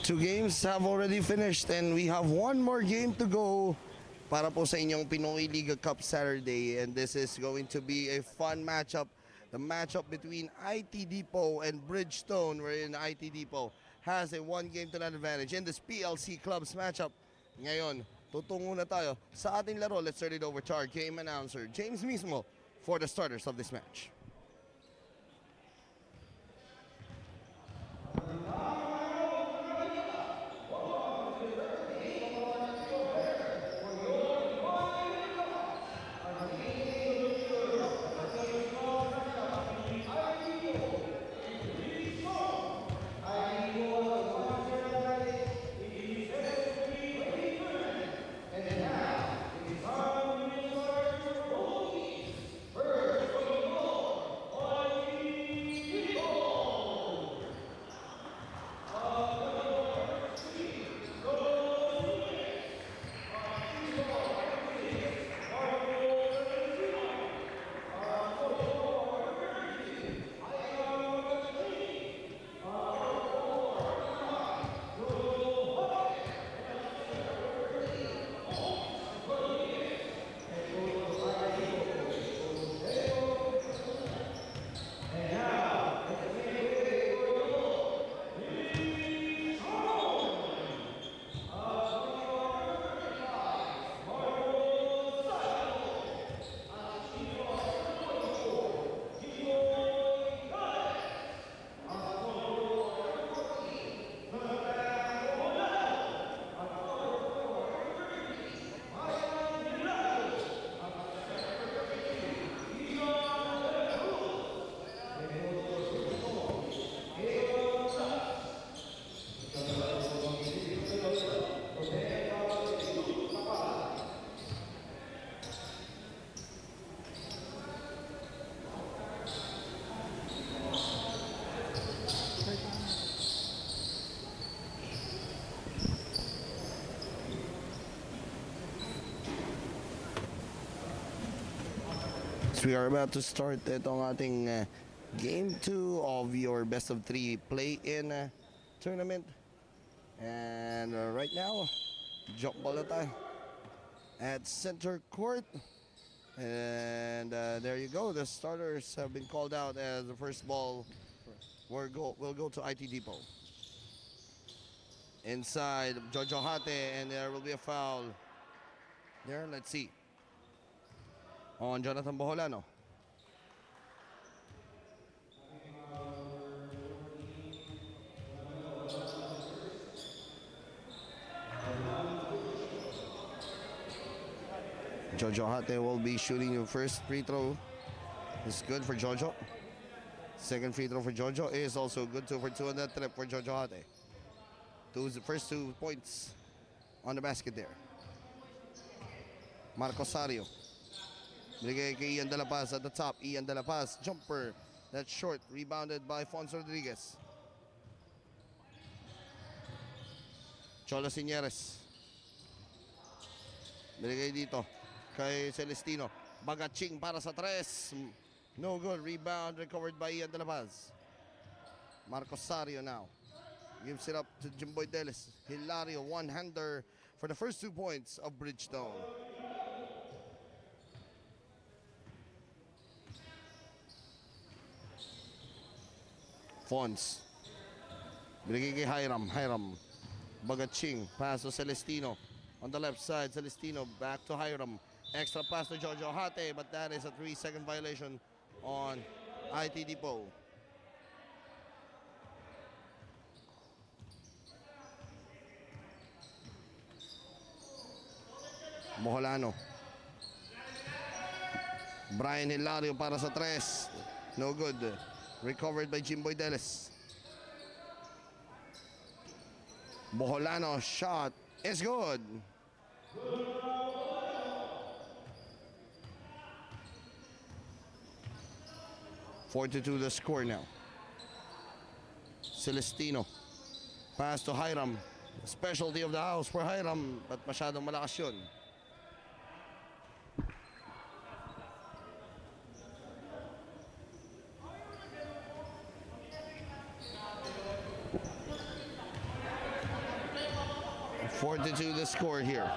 Two games have already finished and we have one more game to go para po sa inyong Pinoy Liga Cup Saturday, and this is going to be a fun matchup. The matchup between IT Depot and Bridgestone, wherein IT Depot has a one-game to none advantage in this PLC Clubs matchup. Ngayon, tutungo na tayo sa ating laro. Let's turn it over to our game announcer, James mismo, for the starters of this match. So we are about to start itong ating game 2 of your best of 3 play-in tournament. And right now, jump ball na tayo at center court. And there you go. The starters have been called out as the first ball will go to IT Depot. Inside, Jojo Hate, and there will be a foul. There, let's see. On Jonathan Boholano. Jojo Hate will be shooting your first free throw. It's good for Jojo. Second free throw for Jojo is also good. 2 for 2 on that trip for Jojo Hate. First 2 points on the basket there. Marcos Sario. Binigay kay Ian De La Paz at the top. Ian De La Paz, jumper. That's short. Rebounded by Fonso Rodriguez. Cholo Sinieres. Binigay dito kay Celestino. Bagaching para sa 3. No good. Rebound recovered by Ian De La Paz. Marcos Sario now. Gives it up to Jimboy Delis. Hilario, one-hander for the first 2 points of Bridgestone. Fons. Binigay kay Hiram. Hiram. Bagaching. Pass to Celestino. On the left side, Celestino back to Hiram. Extra pass to Jojo Hate, but that is a 3-second violation on IT Depot. Moholano. Brian Hilario para sa 3. No good. Recovered by Jimboy Delis. Boholano shot is good. (4-2) the score now. Celestino. Pass to Hiram. Specialty of the house for Hiram, but masyadong malakas yun. 42 the score here.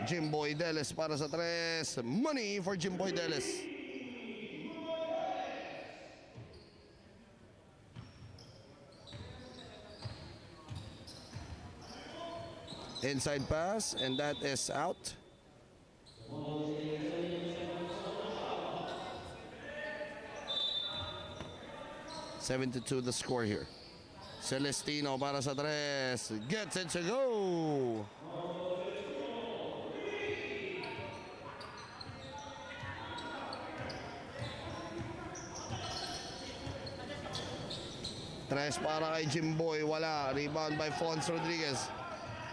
Jimboy Deles para sa tres. Money for Jimboy Deles. Inside pass, and that is out. $72 the score here. Celestino para sa tres. Gets it to go. Tres para kay Jimboy. Wala. Rebound by Fons Rodriguez.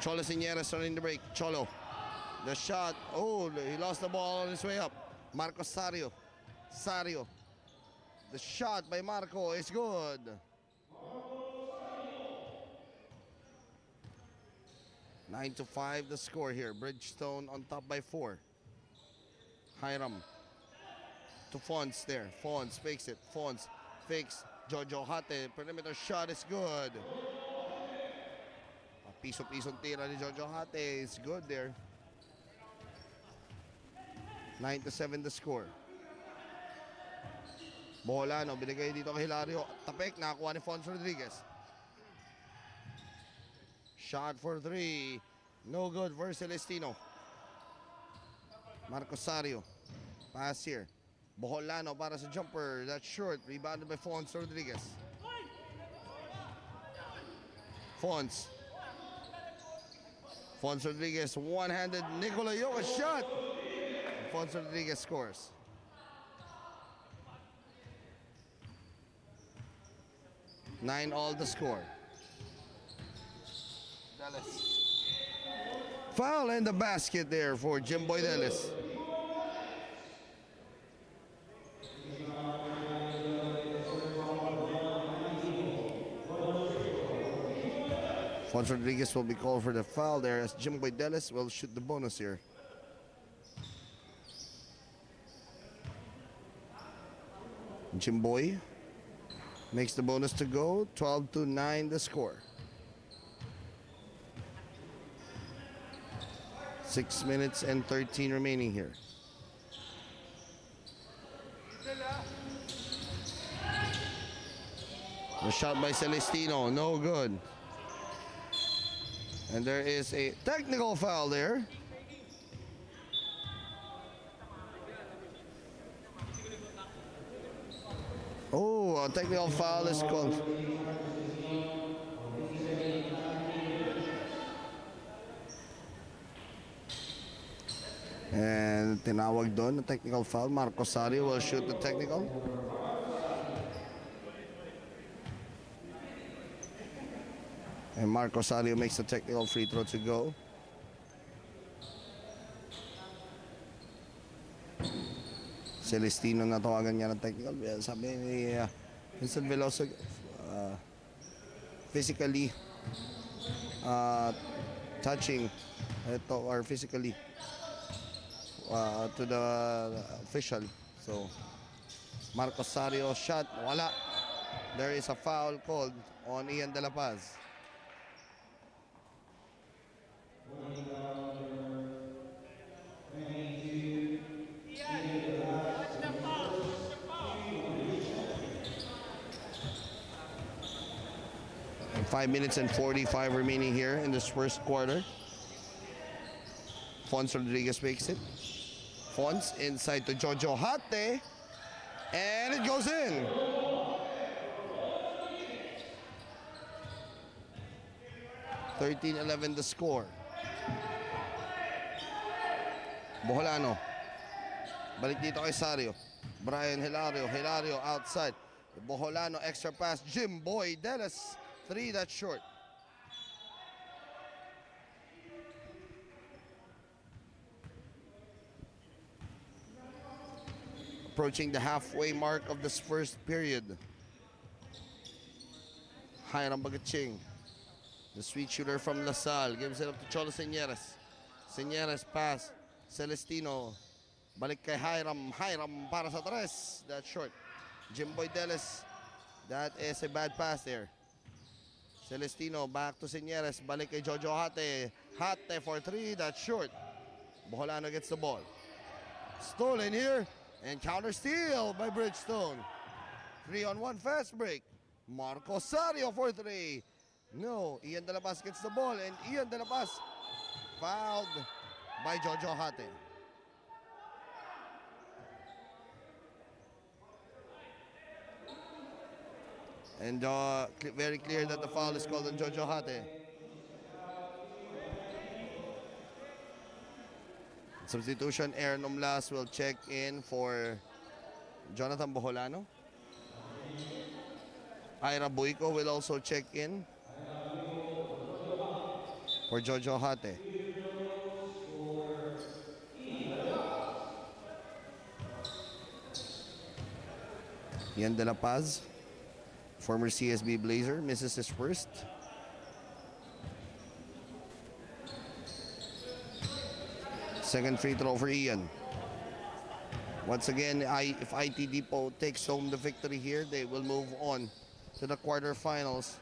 Cholo Sinieres running the break. Cholo. The shot. Oh, he lost the ball on his way up. Marcos Sario. Sario. The shot by Marco is good. Nine to 5 the score here. Bridgestone on top by 4. Hiram to Fons there. Fons fakes it. Fons fakes. Jojo Hate. Perimeter shot is good. A piso-pisong tira ni Jojo Hate is good there. 9 to 7 the score. Boholano, binigay dito kay Hilario. Tapek, nakakuha ni Fons Rodriguez. Shot for 3. No good for Celestino. Marco Sario. Pass here. Boholano para sa jumper. That's short. Rebounded by Fons Rodriguez. Fons. Fons Rodriguez, one-handed. Nikola Jokic shot. Fons Rodriguez scores. Nine all the score. Deles. Foul in the basket there for Jimboy Deles. Fons Rodriguez will be called for the foul there as Jimboy Deles will shoot the bonus here. Jimboy makes the bonus to go. 12 to 9 the score. 6 minutes and 13 remaining here. The shot by Celestino, no good. And there is a technical foul there. Oh, a technical foul is called. And tinawag doon na technical foul. Marco Sario will shoot the technical. And Marco Sario makes the technical free throw to go. Celestino na tawagan niya ng technical. Sabi ni Vincent Veloso, physically touching ito or physically to the official. So Marco Sario shot, wala. There is a foul called on Ian De La Paz. And 5 minutes and 45 remaining here in this first quarter. Fons Rodriguez makes it. Fons inside to Jojo Hate. And it goes in. (13-11) the score. Boholano. Balik dito kay Sario. Brian Hilario. Hilario outside. Boholano extra pass. Jimboy Deles. 3, that's short. Approaching the halfway mark of this first period. Hiram Bagaching. The sweet shooter from LaSalle gives it up to Cholo Sinieres. Sinieres pass. Celestino. Balik kay Hiram. Hiram para sa tres. That's short. Jimboy Deles. That is a bad pass there. Celestino back to Señeres. Balik kay Jojo Hate. Hate for 3. That's short. Boholano gets the ball. Stolen here. And counter steal by Bridgestone. 3-on-1 fast break. Marco Sario for 3. No, Ian De La Paz gets the ball. And Ian De La Paz fouled by Jojo Hate. And very clear that the foul is called on Jojo Hate. Substitution, Aaron Umlas will check in for Jonathan Boholano. Ira Buico will also check in for Jojo Hate. Ian De La Paz, former CSB Blazer, misses his first. Second free throw for Ian. Once again, if IT Depot takes home the victory here, they will move on to the quarterfinals.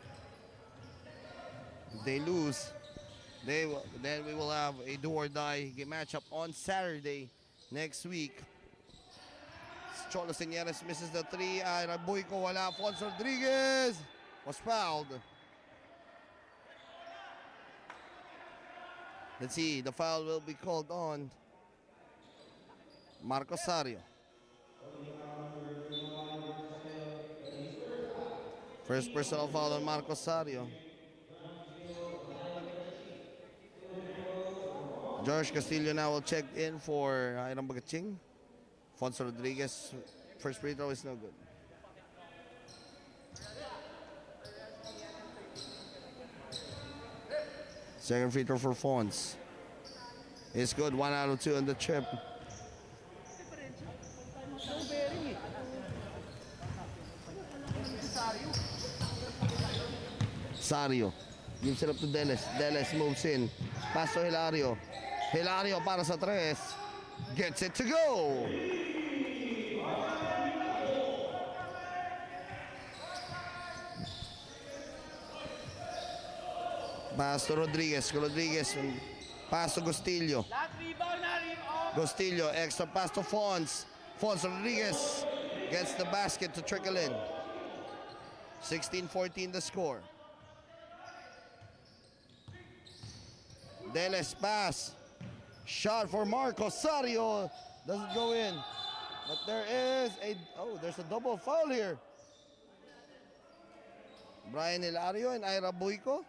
If they lose, then we will have a do-or-die matchup on Saturday next week. Cholo Señeres misses the 3. Ira Buico wala. Afonso Rodriguez was fouled. Let's see, the foul will be called on Marco Sario. First personal foul on Marco Sario. George Castillo now will check in for Iram Bagaching. Afonso Rodriguez, first free throw is no good. Second free throw for Fons. It's good, 1 out of 2 on the trip. Sario gives it up to Deles. Deles moves in. Pass to Hilario. Hilario para sa 3. Gets it to go. Pass to Rodriguez. Rodriguez. Pass to Gostillo. Gostillo. Extra pass to Fons. Fons Rodriguez gets the basket to trickle in. 16-14 the score. Deles pass. Shot for Marco Sario. Doesn't go in. But there's a double foul here. Brian Hilario and Ira Buico.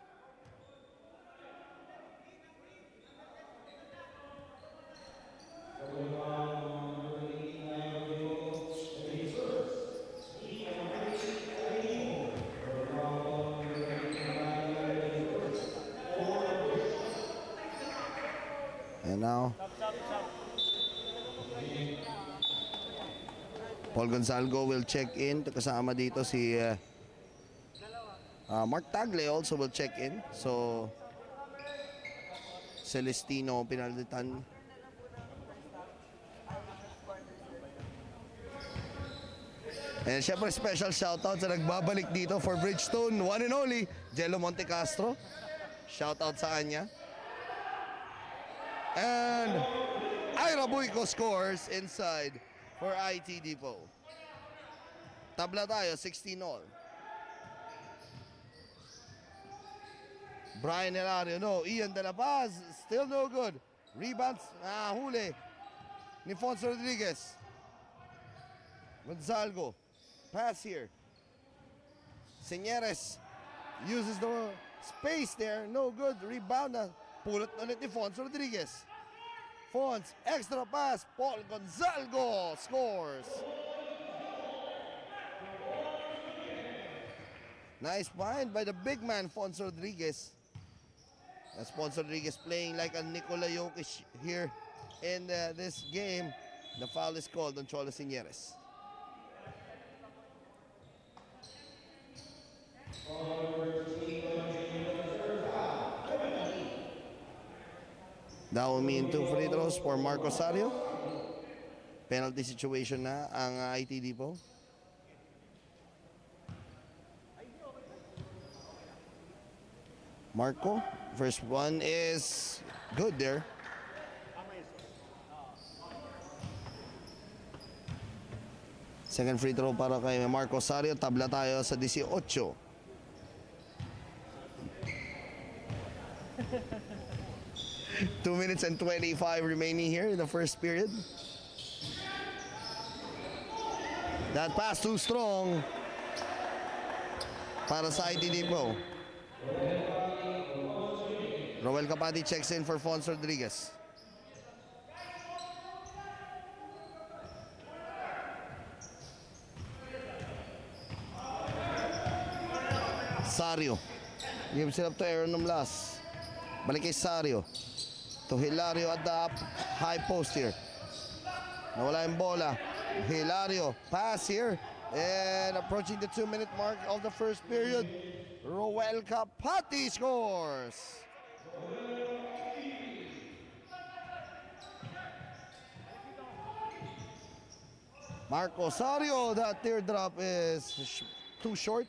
And now Paul Gonzalgo will check in. Kasama dito si Mark Tagle also will check in. So Celestino pinalitan. And syempre special shoutout sa nagbabalik dito for Bridgestone, one and only Jello Montecastro. Shoutout sa kanya. And Ira Buico scores inside for IT Depot. Tabla tayo, 16-all. Brian Hilario, no. Ian De La Paz, still no good. Rebounds, huli ni Fonso Rodriguez. Gonzalgo, pass here. Señeres uses the space there, no good. Rebound na. Pulot ulit ni Fonso Rodriguez. Fons, extra pass. Paul Gonzalgo scores. Nice find by the big man, Fonso Rodriguez. As Fonso Rodriguez playing like a Nikola Jokic here in this game. The foul is called on Cholo Señeres. That will mean 2 free throws for Marco Sario. Penalty situation na ang IT Depot. Marco. First one is good there. Second free throw para kay Marco Sario. Tabla tayo sa 18. 2 minutes and 25 remaining here in the first period. That pass too strong para sa IT Depot. Roel Capati checks in for Fons Rodriguez. Sario gives it up to Aaron Numlas. Balik kay Sario to Hilario at the high post here. Nawala yung bola. Hilario pass here and approaching the 2-minute mark of the first period. Roel Capati scores. Marco Sario, that teardrop is too short.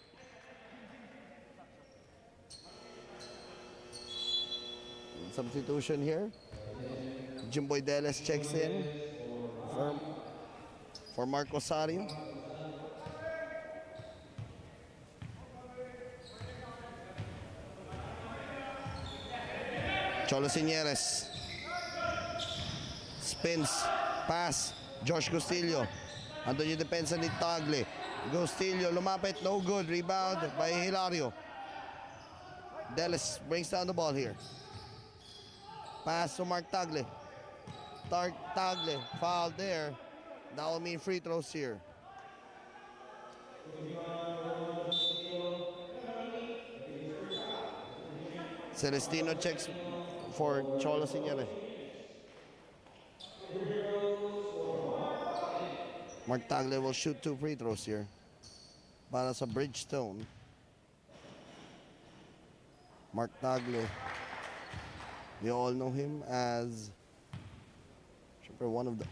Substitution here. Jimboy Deles checks in for Marco Sario. Cholo Sinieres spins, pass, Josh Gustillo. Andun yung depensa ni Tagle. Gustillo lumapit, no good. Rebound by Hilario. Deles brings down the ball here. Pass to Mark Tagle. Tagle fouled there. That will mean free throws here. Celestino checks for Cholo Sinieres. Mark Tagle will shoot 2 free throws here para sa Bridgestone. Mark Tagle, we all know him as one of the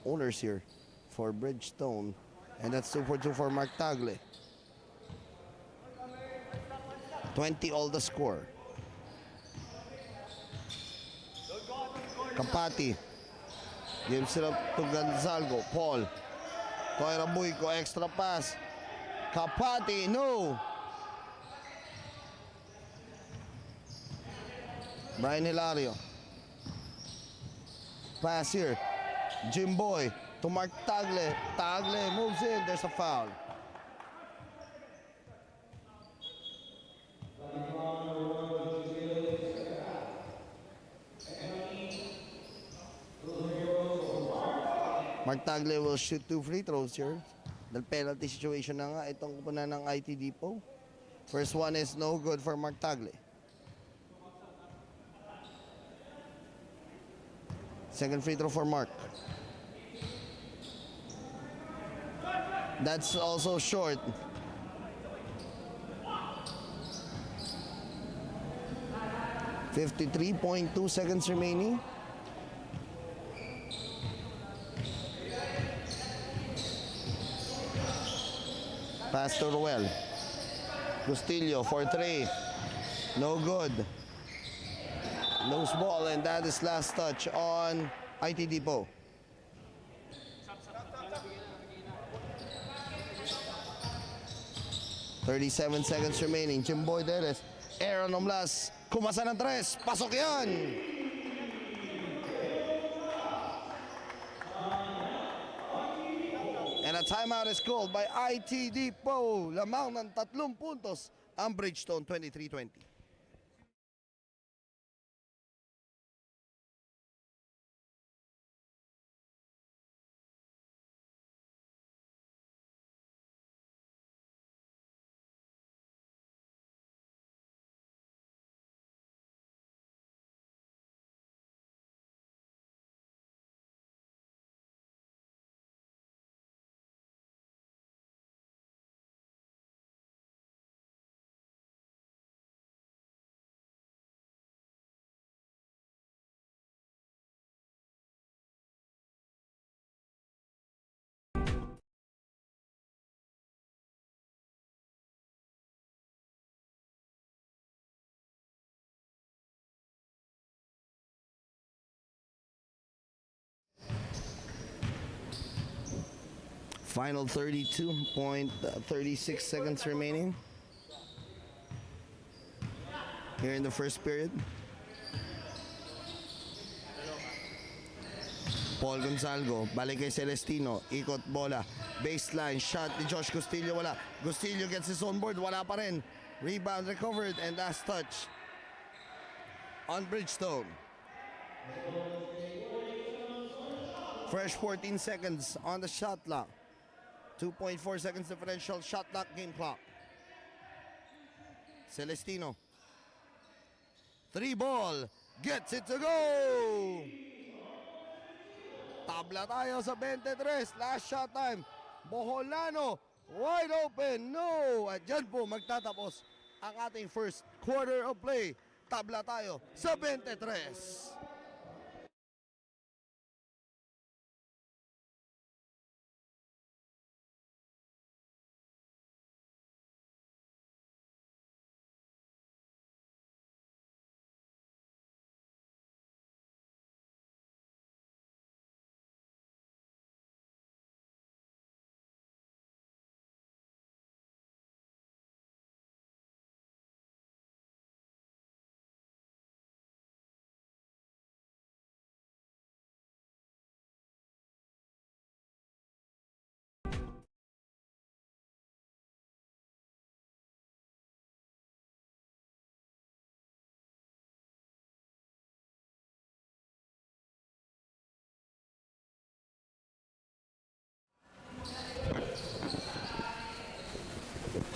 owners here for Bridgestone, and that's 2 for 2 for Mark Tagle. 20 all the score. Capati gives it up to Gonzalgo. Paul. Toy Rabuico, extra pass. Capati, no. Brian Hilario. Pass here. Jimboy to Mark Tagle. Tagle moves in. There's a foul. Mark Tagle will shoot 2 free throws here. Dahil penalty situation na nga itong kupunan ng IT Depot. First one is no good for Mark Tagle. Second free throw for Mark. That's also short. .53 seconds remaining. Pass to Roel. Gustillo for 3. No good. Loose ball, and that is last touch on IT Depot. .37 seconds remaining. Jimboy Deles. Aaron Omlas. Kumasa ng 3. Pasok yan! And a timeout is called by IT Depot. Lamang ng 3 puntos ang Bridgestone 23-20. Final 32.36 seconds remaining here in the first period. Paul Gonzalgo, balik kay Celestino, ikot bola, baseline, shot ni Josh Gustillo, wala. Gustillo gets his own board, wala pa rin. Rebound recovered and last touch on Bridgestone. Fresh 14 seconds on the shot clock. 2.4 seconds differential shot clock game clock. Celestino. 3 ball, gets it to go! Tabla tayo sa 23, last shot time. Boholano, wide open, no! At dyan po magtatapos ang ating first quarter of play. Tabla tayo sa 23.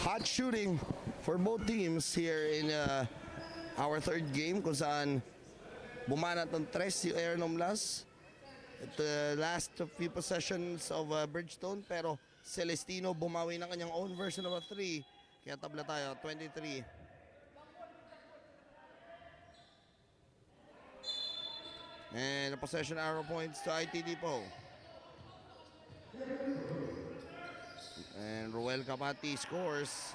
Hot shooting for both teams here in our third game kung saan bumanat ng tres yung Airnom Las at the last few possessions of Bridgestone, pero Celestino bumawi ng kanyang own version of a 3, kaya tabla tayo 23. And the possession arrow points to IT Depot. And Roel Capati scores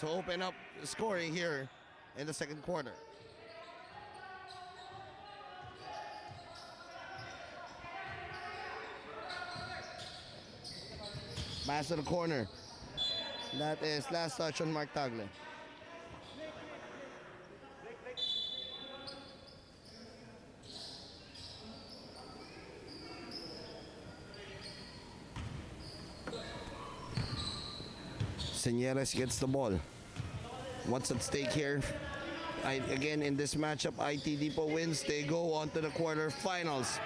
to open up scoring here in the second quarter. Pass to the corner. That is last touch on Mark Tagle. Señeres gets the ball. What's at stake here? Again, in this matchup, IT Depot wins. They go on to the quarterfinals.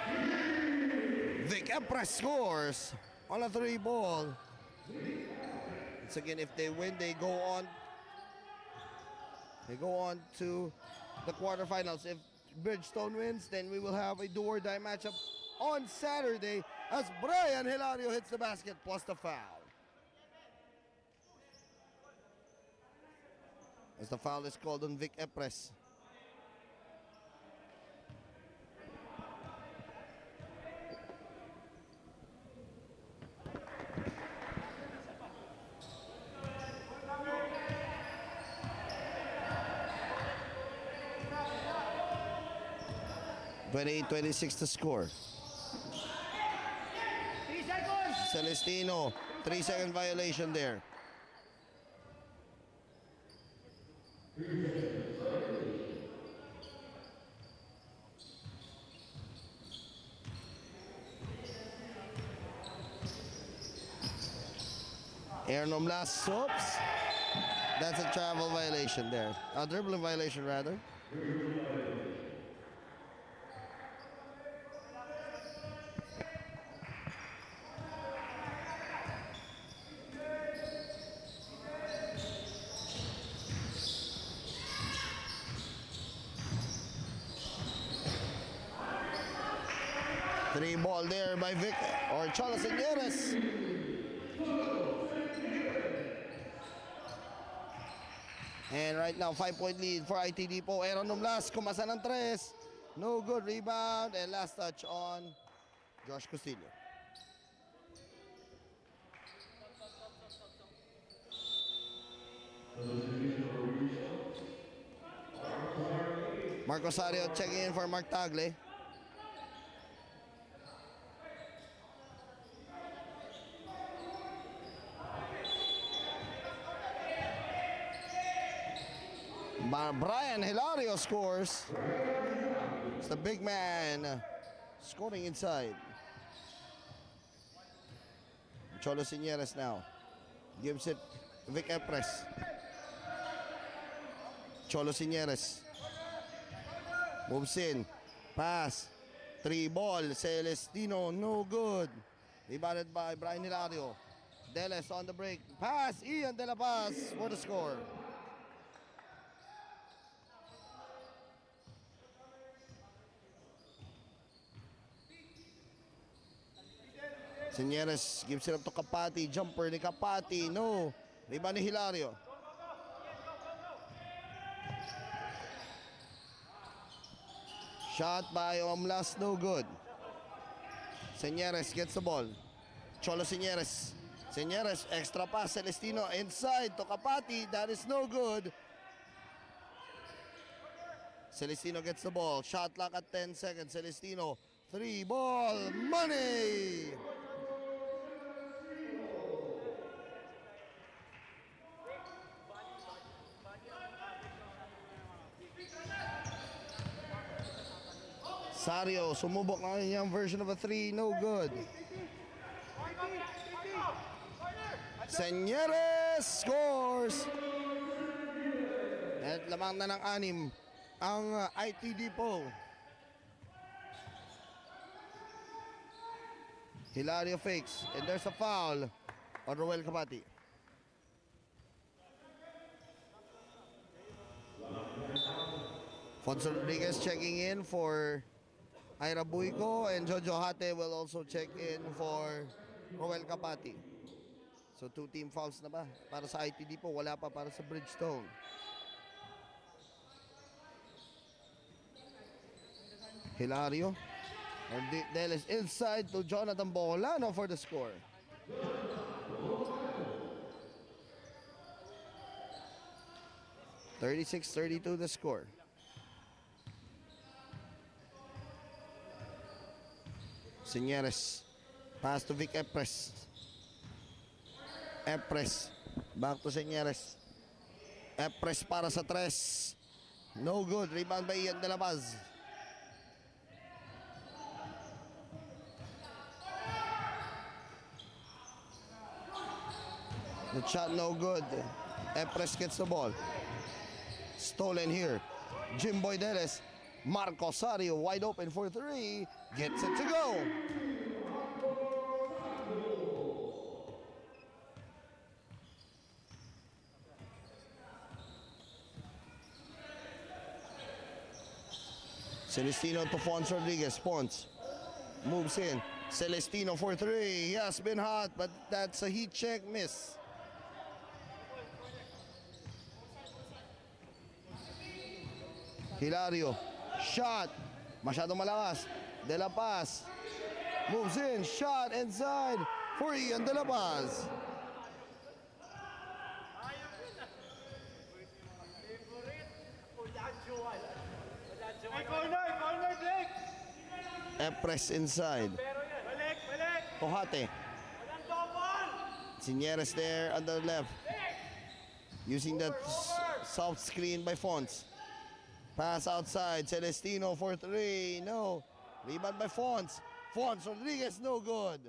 Vic Epres scores on a 3 ball. Once again, if they win, they go on to the quarterfinals. If Bridgestone wins, then we will have a do-or-die matchup on Saturday as Brian Hilario hits the basket plus the foul. As the foul is called on Vic Epres. (28-26) to score. 3 seconds. Celestino, 3-second violation there. Airnom Las, oops. That's a travel violation there. A dribbling violation rather. Three ball there by Vic or Cholo Señeres. And right now, 5-point lead for IT Depot. Airnom Las, kumasa ng 3. No good, rebound. And last touch on Josh Castillo. Mark Rosario checking in for Mark Tagle. Brian Hilario scores. It's the big man scoring inside. Cholo Sinieres now. Gives it Vic Epres. Cholo Sinieres. Moves in. Pass. 3 ball. Celestino. No good. Rebounded by Brian Hilario. Deles on the break. Pass. Ian De La Paz for the score. Sinieres gives it up to Kapati. Jumper ni Kapati. No. Rebound ni Hilario. Shot by Omlas. No good. Sinieres gets the ball. Cholo Sinieres. Sinieres, extra pass. Celestino inside to Kapati. That is no good. Celestino gets the ball. Shot clock at 10 seconds. Celestino. 3 ball. Money! Sario, sumubok ng kanyang version of a 3. No good. Sinieres scores! At lamang na ng 6 ang ITD po. Hilario fakes and there's a foul on Roel Kapati. Fonso Rodriguez checking in for Ira Buico, and Jojo Hate will also check in for Roel Kapati. So 2 team fouls na ba? Para sa ITD po, wala pa para sa Bridgestone. Hilario. Deles inside to Jonathan Bocolano for the score. (36-32) the score. Sinieres. Pass to Vic Epres. Epres. Back to Sinieres. Epres para sa 3. No good. Rebound by Ian De La Paz. The shot no good. Epres gets the ball. Stolen here. Jimboy Deles. Marco Sario wide open for 3. Gets it to go. Celestino to Fons Rodriguez. Fons moves in. Celestino for 3. He has been hot, but that's a heat check miss. Hilario. Shot. Masyadong malakas. De La Paz. Moves in. Shot inside for Ian De La Paz. Epres inside. Kohate. Sinieres there on the left. Using that soft screen by Fons. Pass outside. Celestino for 3. No. Rebound by Fons. Fons Rodriguez, no good.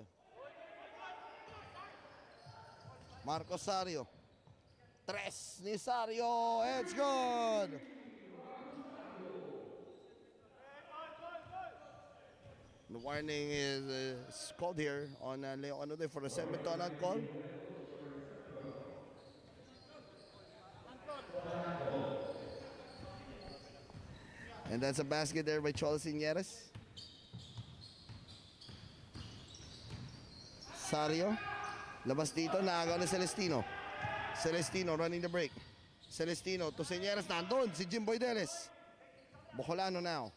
Marco Sario. 3 ni Sario. It's good. The warning is called here on Leo Anude for a 7-to-none call. And that's a basket there by Cholo Sinieres. Sario. Labas dito, naagaw ni Celestino. Celestino running the break. Celestino to Sinieres. Nandun si Jimboy Deles. Bocolano now.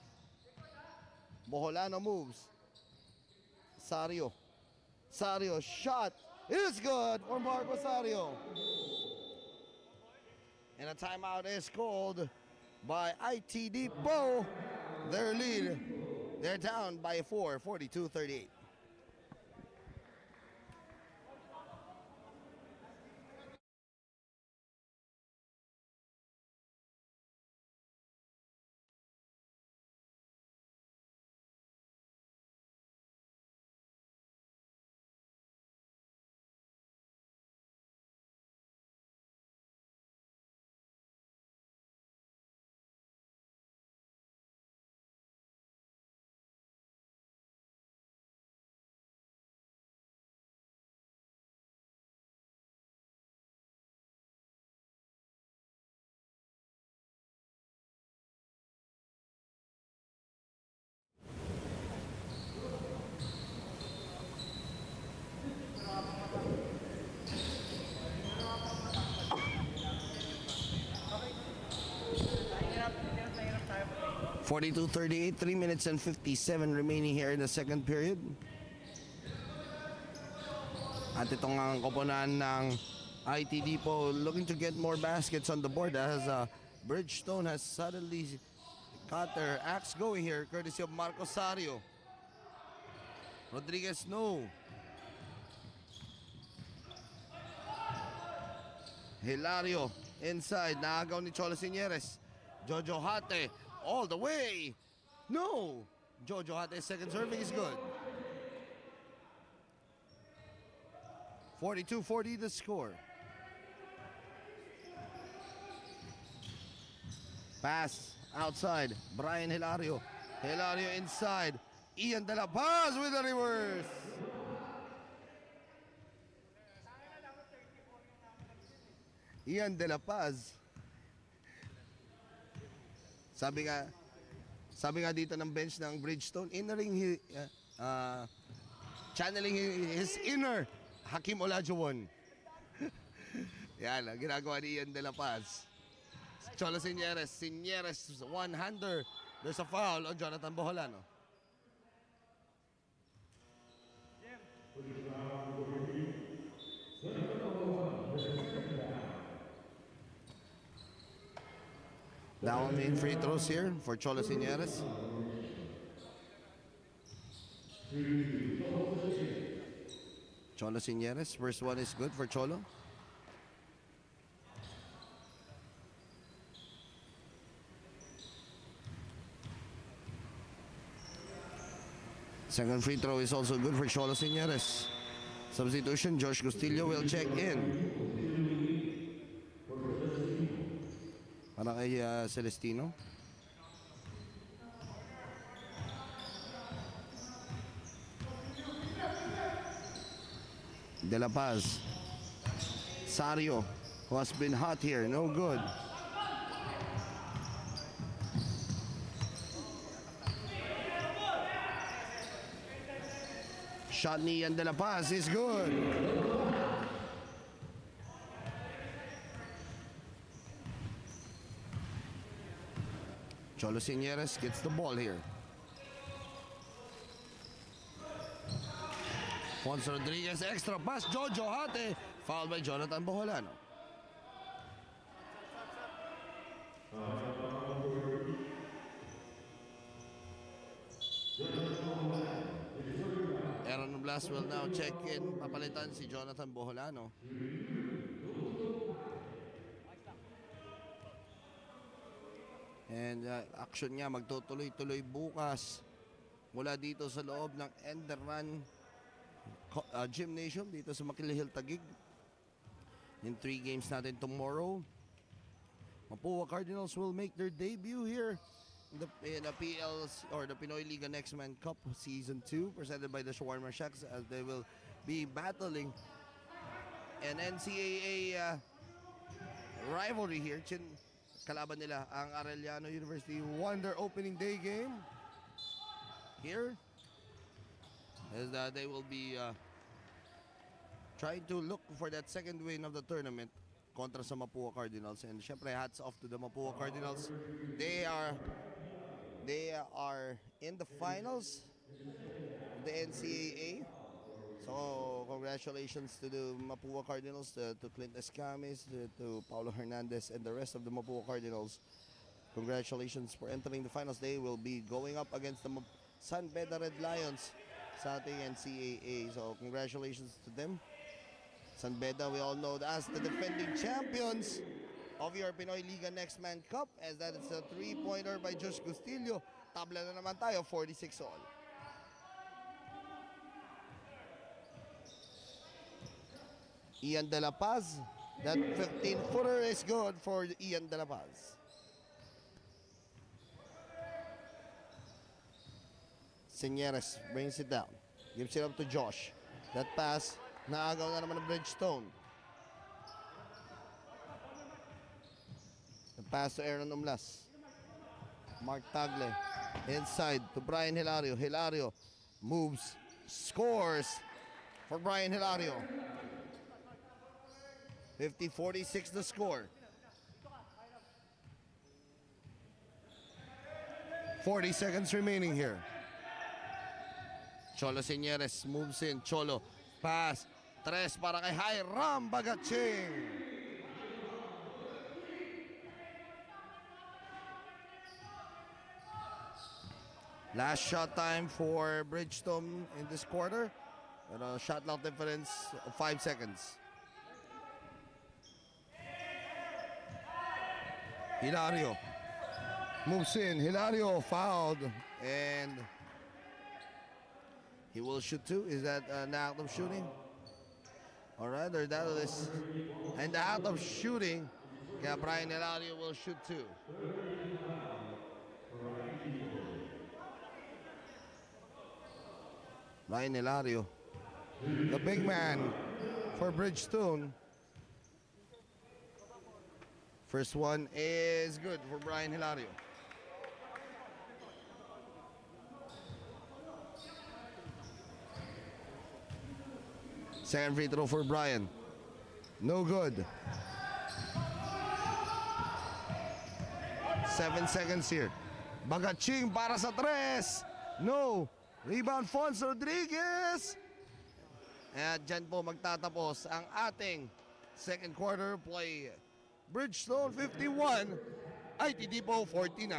Bocolano moves. Sario. Sario shot is good for Marco Sario. And a timeout is called by ITD Po. Their lead. They're down by 4, 42-38. 42-38, 3 minutes and 57 remaining here in the second period. At itong ang koponan ng ITD po looking to get more baskets on the board as Bridgestone has suddenly got their axe going here courtesy of Marco Sario. Rodriguez no. Hilario inside, naagaw ni Cholo Sinieres. Jojo Hate all the way. No. Jojo Hate's second serving is good. 42-40 the score. Pass outside. Brian Hilario. Hilario inside. Ian De La Paz with a reverse. Ian De La Paz. Sabi nga dito ng bench ng Bridgestone, channeling his inner Hakeem Olajuwon. Yan, ang ginagawa ni Ian De La Paz. Cholo Sinieres, one-hander. There's a foul on Jonathan Boholano. Now main free throws here for Cholo Sinieres. Cholo Sinieres, first one is good for Cholo. Second free throw is also good for Cholo Sinieres. Substitution, Josh Gustillo will check in. Para kay Celestino. De La Paz. Sario, who has been hot here, no good. Shot ni Ian De La Paz is good. Cholo Sinieres gets the ball here. Fonso Rodriguez, extra pass, Jojo Hate, fouled by Jonathan Boholano. Aaron Blas will now check in, papalitan si Jonathan Boholano. And action niya magtutuloy-tuloy bukas mula dito sa loob ng Enderman Gymnasium dito sa Makilihil, Taguig. In 3 games natin tomorrow, Mapua Cardinals will make their debut here in the PL's or the Pinoy Liga Next Man Cup Season 2 presented by the Shawarma Shacks as they will be battling an NCAA rivalry here. Kalaban nila ang Arellano University won their opening day game here as they will be trying to look for that second win of the tournament kontra sa Mapua Cardinals. And syempre hats off to the Mapua Cardinals. They are in the finals of the NCAA. So congratulations to the Mapua Cardinals, to Clint Escamis, to Paulo Hernandez, and the rest of the Mapua Cardinals. Congratulations for entering the finals. They will be going up against the San Beda Red Lions sa ating NCAA. So congratulations to them. San Beda, we all know as the defending champions of your Pinoy Liga Next Man Cup, as that is a 3-pointer by Josh Gustillo. Tabla na naman tayo, 46 all. Ian De La Paz, that 15-footer is good for Ian De La Paz. Sinieres brings it down, gives it up to Josh. That pass, naagaw na naman ng Bridgestone. The pass to Aaron Umlas. Mark Tagle, inside to Brian Hilario. Hilario moves, scores for Brian Hilario. 50-46 the score. 40 seconds remaining here. Cholo Señeres moves in. Cholo, pass. 3 para kay Hiram Bagaching. Last shot time for Bridgestone in this quarter. Shot clock difference of 5 seconds. Hilario moves in. Hilario fouled. And he will shoot 2. Is that an act of shooting? Alright, or that is an act of shooting. Kaya Brian Hilario will shoot 2. Brian Hilario, the big man for Bridgestone. First one is good for Brian Hilario. Second free throw for Brian. No good. 7 seconds here. Bagaching para sa 3. No. Rebound Fonz Rodriguez. At dyan po magtatapos ang ating second quarter play. Bridgestone 51, IT Depot 49.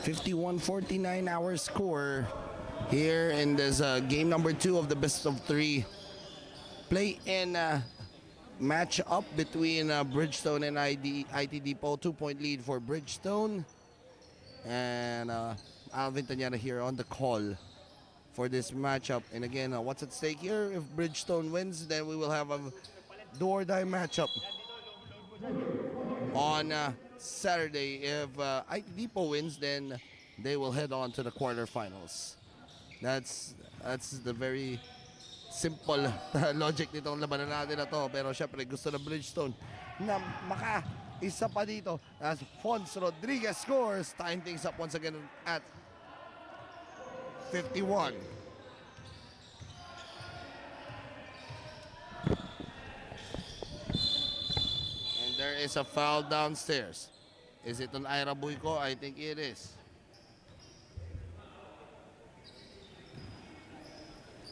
51-49 our score here in this game number 2 of the best of 3 play-in match up between Bridgestone and IT Depot. 2-point lead for Bridgestone. And Alvin Tanyana here on the call for this matchup. And again, what's at stake here? If Bridgestone wins, then we will have a do-or-die matchup on Saturday. If IT Depot wins, then they will head on to the quarterfinals. That's the very simple logic nitong labanan natin na to. Pero syempre gusto ng Bridgestone na maka-isa pa dito as Fons Rodriguez scores, tying things up once again at 51. And there is a foul downstairs. Is it on Ira Buico? I think it is.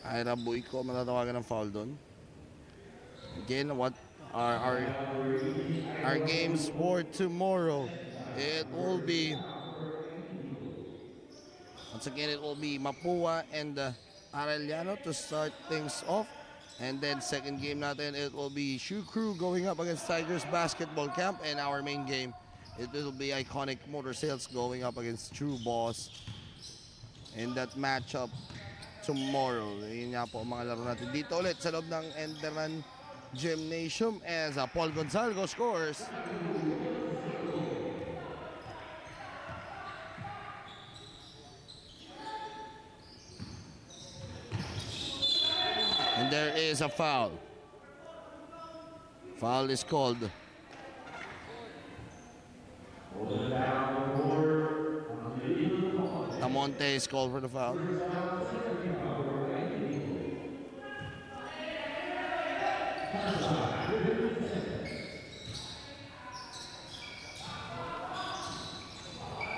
Ira Buico, matatawagan ng foul doon. Again, what are our games for tomorrow? It will be, once again, it will be Mapua and Arellano to start things off. And then second game natin, it will be Shoe Crew going up against Tigers Basketball Camp. And our main game, it will be Iconic Motor Sales going up against True Boss in that matchup tomorrow. Yun nga po ang mga laro natin dito ulit sa loob ng Enderman Gymnasium as Paul Gonzalgo scores. And there is a foul. Foul is called. Tamonte is called for the foul.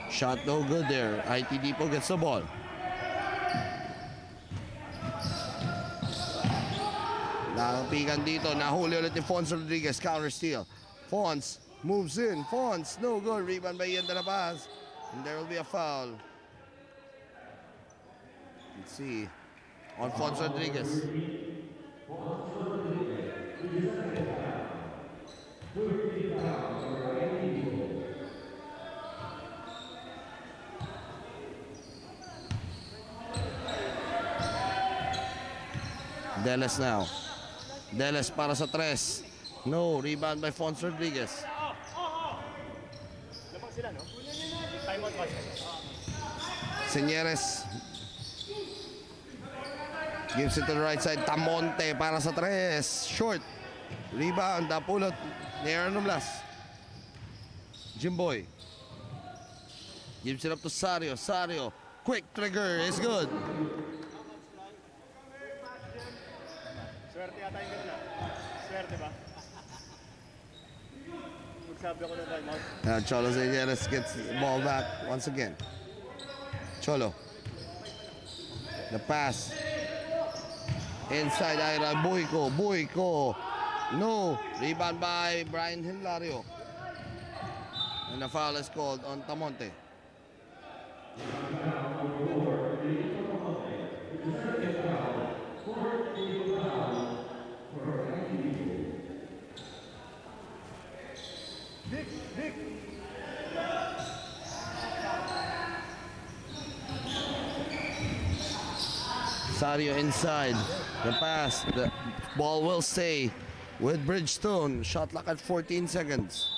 Shot no good there. IT Depot gets the ball. Nakapikan dito. Nahuli ulit ni Fons Rodriguez. Counter steal. Fons moves in. Fons, no good. Rebound by Ian de la Paz. And there will be a foul. Let's see. On Fons Rodriguez. Deles now. Deles para sa tres. No, rebound by Fons Rodriguez. Señeres gives it to the right side. Tamonte para sa tres. Short. Rebound. Napulot ni Aaron Blas. Jimboy gives it up to Sario. Sario. Quick trigger is good. Swerte yata yung ganun Swerte ba? Magsabi ako ng timeout. Cholo Señeres gets the ball back once again. Cholo. The pass. Inside Ira Buico. Buico. No. Rebound by Brian Hilario. And the foul is called on Tamonte. Sario inside. The pass. The ball will stay with Bridgestone. Shot clock at 14 seconds.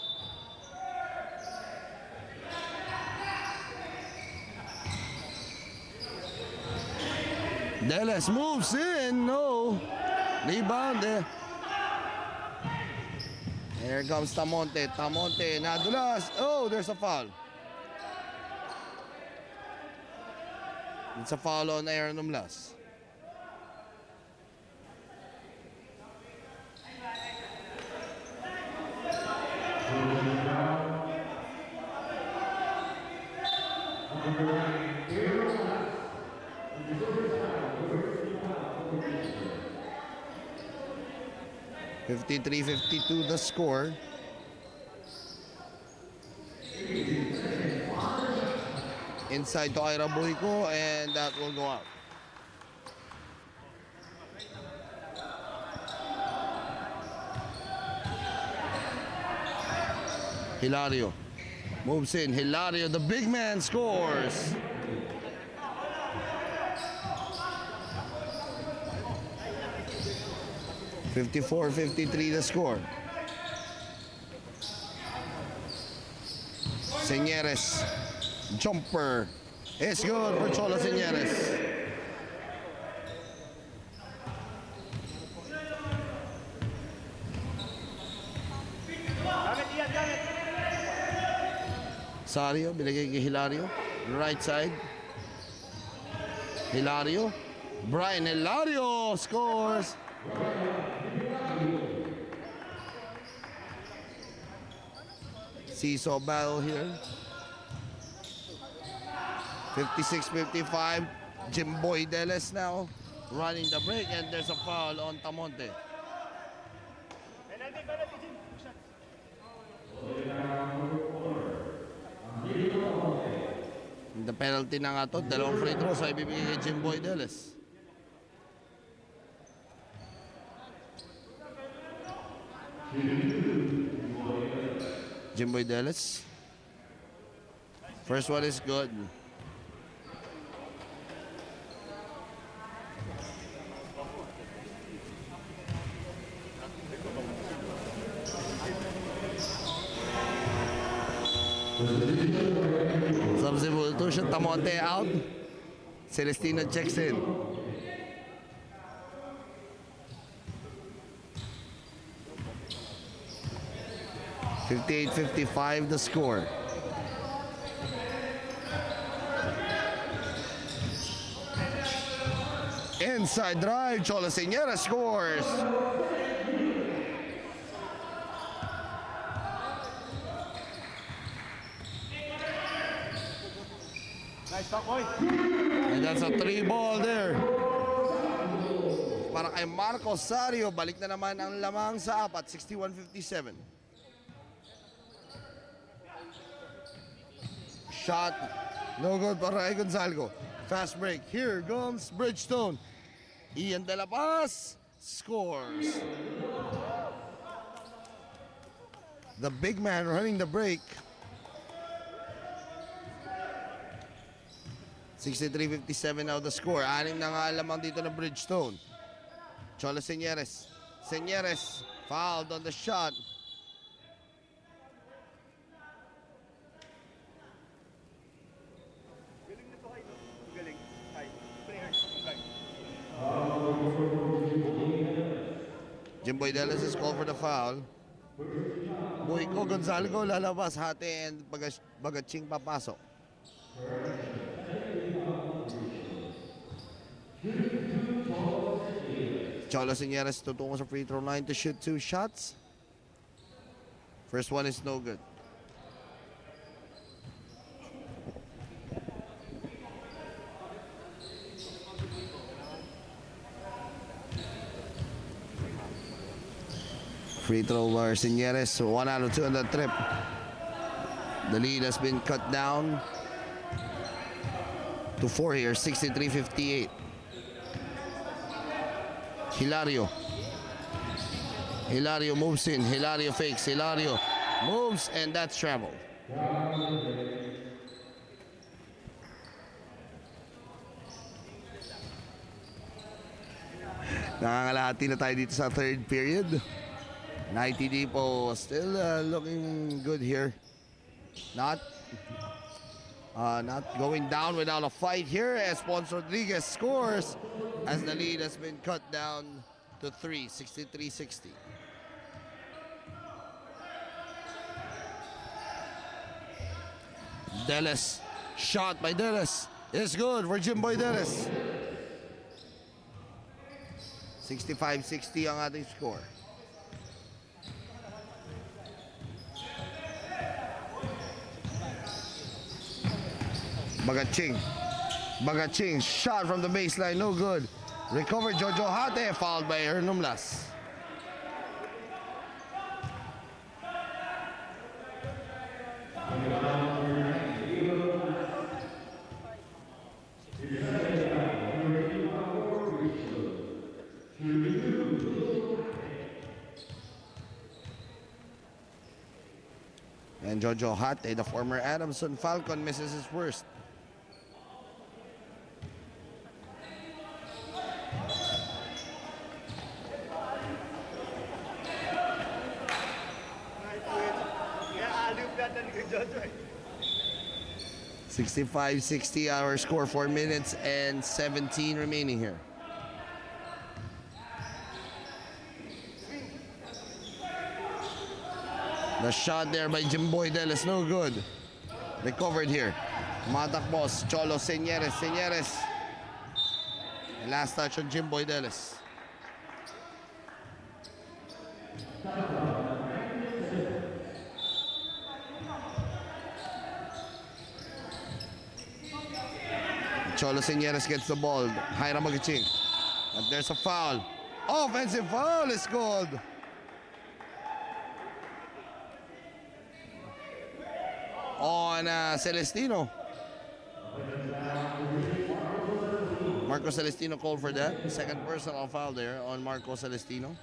Deles moves in. No. Rebound. Here comes Tamonte. Tamonte nadulas. Oh, there's a foul. It's a foul on Aaron Umlas. (53-52) the score. Inside to Ira Boyko, and that will go out. Hilario moves in. Hilario, the big man, scores. .54-53 the score. Señeres, jumper. It's good for Cholo Señeres. Gamit, Ian, gamit. Sario, binigay kay Hilario. Right side. Hilario. Brian Hilario scores. Seesaw battle here. 56-55. Jimboy Deles now running the break, and there's a foul on Tamonte. Penalty, penalty, Jim. Shot. The penalty na nga to, dalawang free throws ay ibibigay kay Jimboy Deles. Jimboy Deles. First one is good. Substitution, Tamonte out. Celestino checks in. .58-55 the score. Inside drive, Cholo Señeres scores. Nice stop, boy. And that's a 3-ball there. Para kay Marco Sario, balik na naman ang lamang sa apat, 61-57. Shot, no good para kay Gonzalgo. Fast break, here comes Bridgestone. Ian De La Paz scores. The big man running the break. 63-57 now the score. Anim na nga lamang dito na Bridgestone. Cholo Señeres. Señeres fouled on the shot. Galing nito, Hay. Galing. Hay. Players. Jimboy Deles is called for the foul. Boyko Gonzalgo lalabas, Hate and Bagaching papasok. Cholo Señeres tutungo sa free throw line to shoot 2 shots. First one is no good. Free throw by Señeres, 1 out of 2 on the trip. The lead has been cut down to 4 here, 63-58. Hilario. Hilario moves in. Hilario fakes. Hilario moves, and that's travel. Nangangalahati na tayo dito sa third period. Nighty Depot still looking good here. Not going down without a fight here as Pons Rodriguez scores as the lead has been cut down to 3, 63-60. Deles, shot by Deles, is good for Jimboy Deles. 65-60 ang ating score. Bagaching. Bagaching, shot from the baseline, no good. Recovered Jojo Hate, fouled by Hernumlas. Jojo Hate, the former Adamson Falcon, misses his first. Nice win. Kaya alip natin ni Jojo eh. 65-60 our score, 4 minutes and 17 remaining here. The shot there by Jimboy Del is no good. Recovered here. Matakbos, Cholo Señeres. Last touch on Jimboy Delis. Cholo Señeres gets the ball. Hiram Magaching. But there's a foul. Offensive foul is called. On Celestino. Marco Celestino called for that. Second personal foul there on Marco Celestino.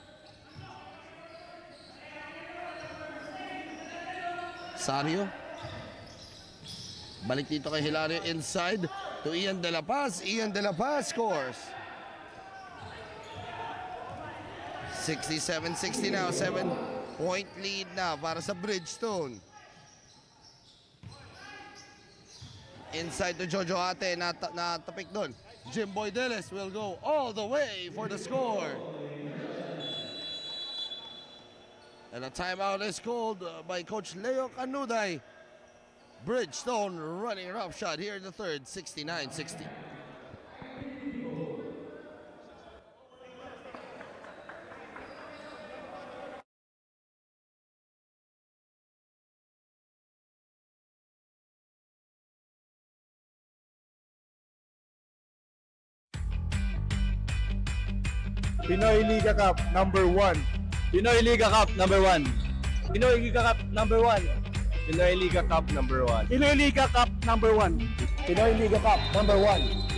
Sario. Balik dito kay Hilario inside to Ian De La Paz. Ian De La Paz scores. 67-60 now. 7-point lead na para sa Bridgestone. Inside to Jojo Hate, natapik doon. Jimboy Delis will go all the way for the score. And a timeout is called by Coach Leo Canuday. Bridgestone running rough shot here in the third, 69-60. Pinoy Liga Cup number 1. Pinoy Liga Cup number 1. Pinoy Liga Cup number 1. Pinoy Liga Cup number 1. Pinoy Liga Cup number 1. Pinoy Liga Cup number 1.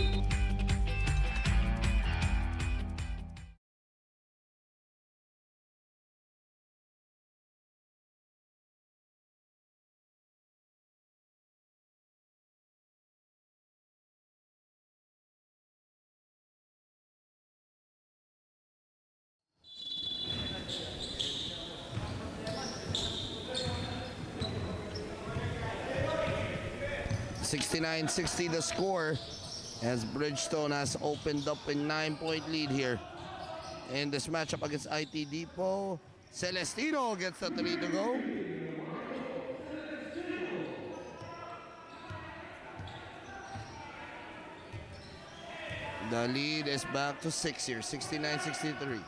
$69-60 the score as Bridgestone has opened up a 9-point lead here in this matchup against IT Depot. Celestino gets the 3 to go. The lead is back to 6 here, 69-63.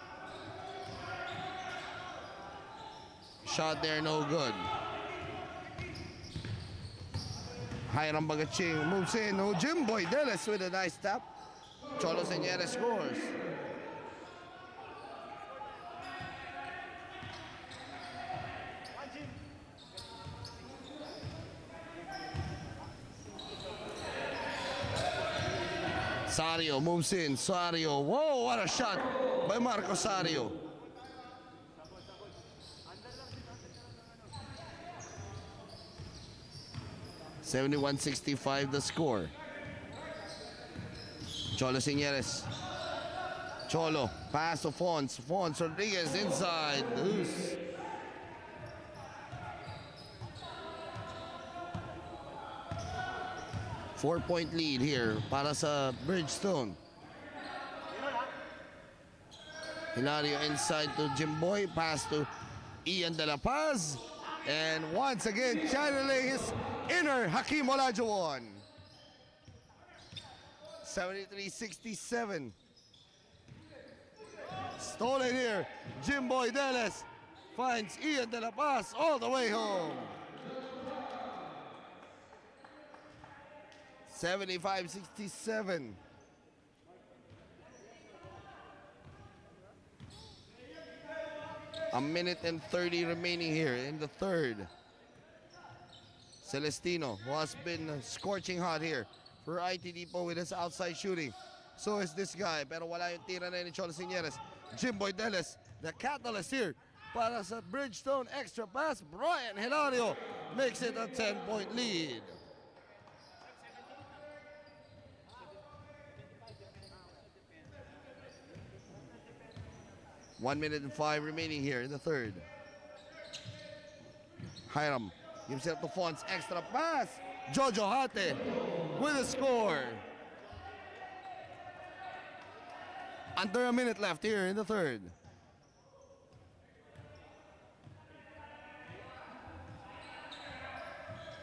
Shot there, no good. Hiram Bagaching moves in. Jimboy Delis with a nice tap. Cholo Señeres scores. Sario moves in. Sario. Whoa, what a shot by Marco Sario. $71-65 the score. Cholo Señeres. Cholo, pass to Fons. Fons Rodriguez inside. Loose. Four-point lead here para sa Bridgestone. Hilario inside to Jimboy. Pass to Ian De La Paz. And once again, channeling his inner Hakeem Olajuwon. 73-67. Stolen here. Jimboy Delis finds Ian De La Paz all the way home. 75-67. A minute and 30 remaining here in the third. Celestino, who has been scorching hot here for IT Depot with his outside shooting. So is this guy, pero wala yung tira na ni Cholo Señeres. Jimboy Delis, the catalyst here para sa Bridgestone extra pass. Brian Hilario makes it a 10-point lead. One minute and 5 remaining here in the third. Hiram gives it up to Fonts. Extra pass. Jojo Hate with a score. Under a minute left here in the third.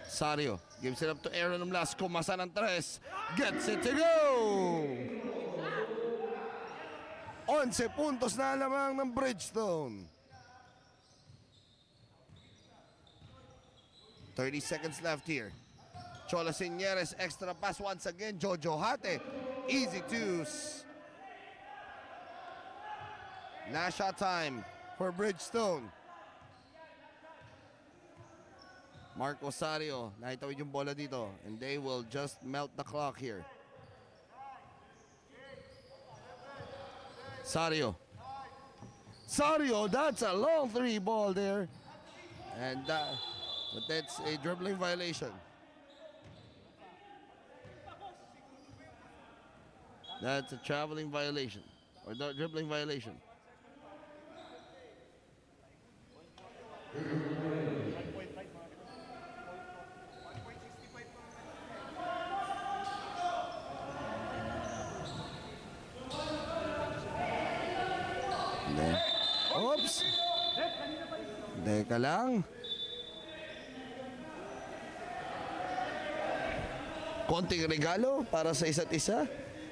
Sario gives it up to Aaron Umlasco. Masa ng tres. Gets it to go. 11 puntos na lamang ng Bridgestone. 30 seconds left here. Chola Señeres, extra pass once again. Jojo Hate, easy twos. Last shot time for Bridgestone. Mark Osario, nakitawid yung bola dito. And they will just melt the clock here. Sario. Sario, that's a long three ball there. And but that's a dribbling violation. That's a traveling violation. Or the dribbling violation. Oops! Teka lang. Konting regalo para sa isa't isa.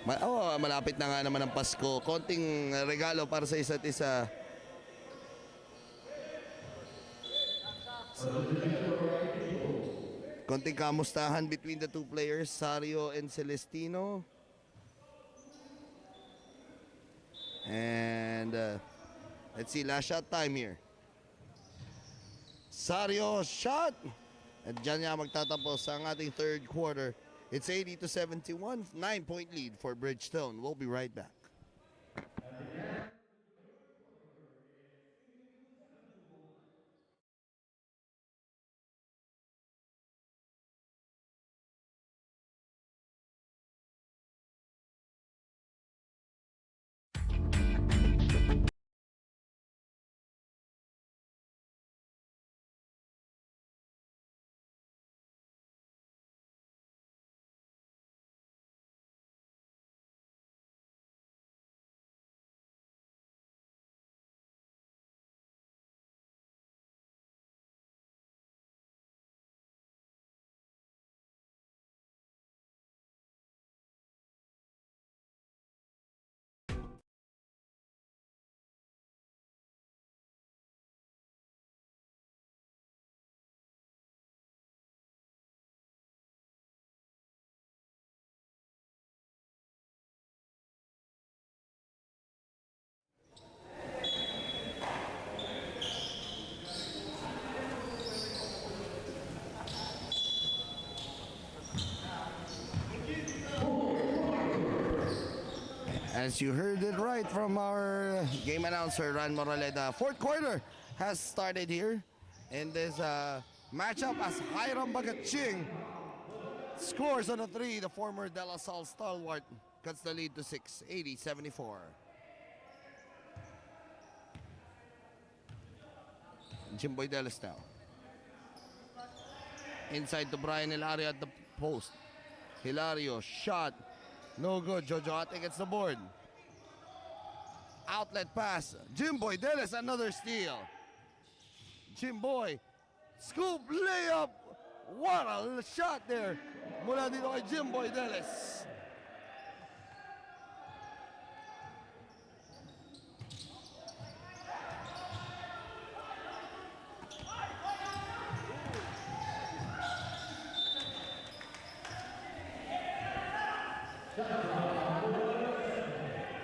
Malapit na nga naman ang Pasko. Konting regalo para sa isa't isa. Konting kamustahan between the two players, Sario and Celestino. And let's see, last shot time here. Sario shot. At dyan nga magtatapos ang ating third quarter. It's 80-71, 9-point lead for Bridgestone. We'll be right back. As you heard it right from our game announcer, Ran Moraleda, fourth quarter has started here in this matchup as Hiram Bagatching scores on a three. The former De La Salle stalwart cuts the lead to 6, 80-74. Jimboy Delis now. Inside to Brian Hilario at the post. Hilario shot. No good. Jojo Hate gets the board. Outlet pass. Jimboy Delis, another steal. Jimboy. Scoop layup. What a shot there. Mula dito kay Jimboy Delis.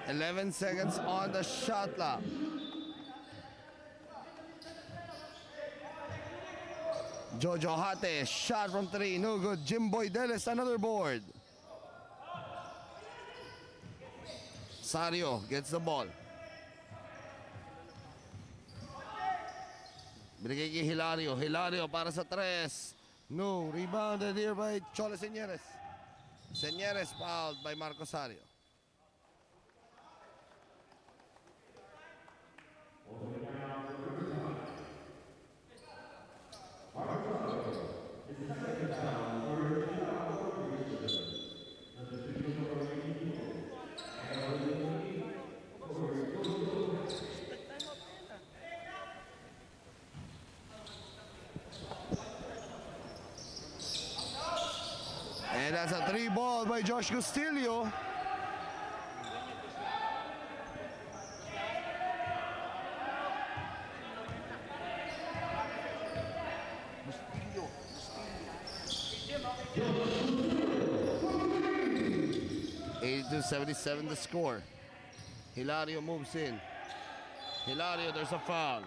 Eleven seconds on the shot clock. Jojo Hate, shot from three, no good. Jimboy Delis, another board. Sario gets the ball. Binigay kay Hilario. Hilario para sa 3. No. Rebounded here by Cholo Señeres. Señeres fouled by Marco Sario. And that's a 3 ball by Josh Castillo. $82-77 the score. Hilario moves in. Hilario, there's a foul.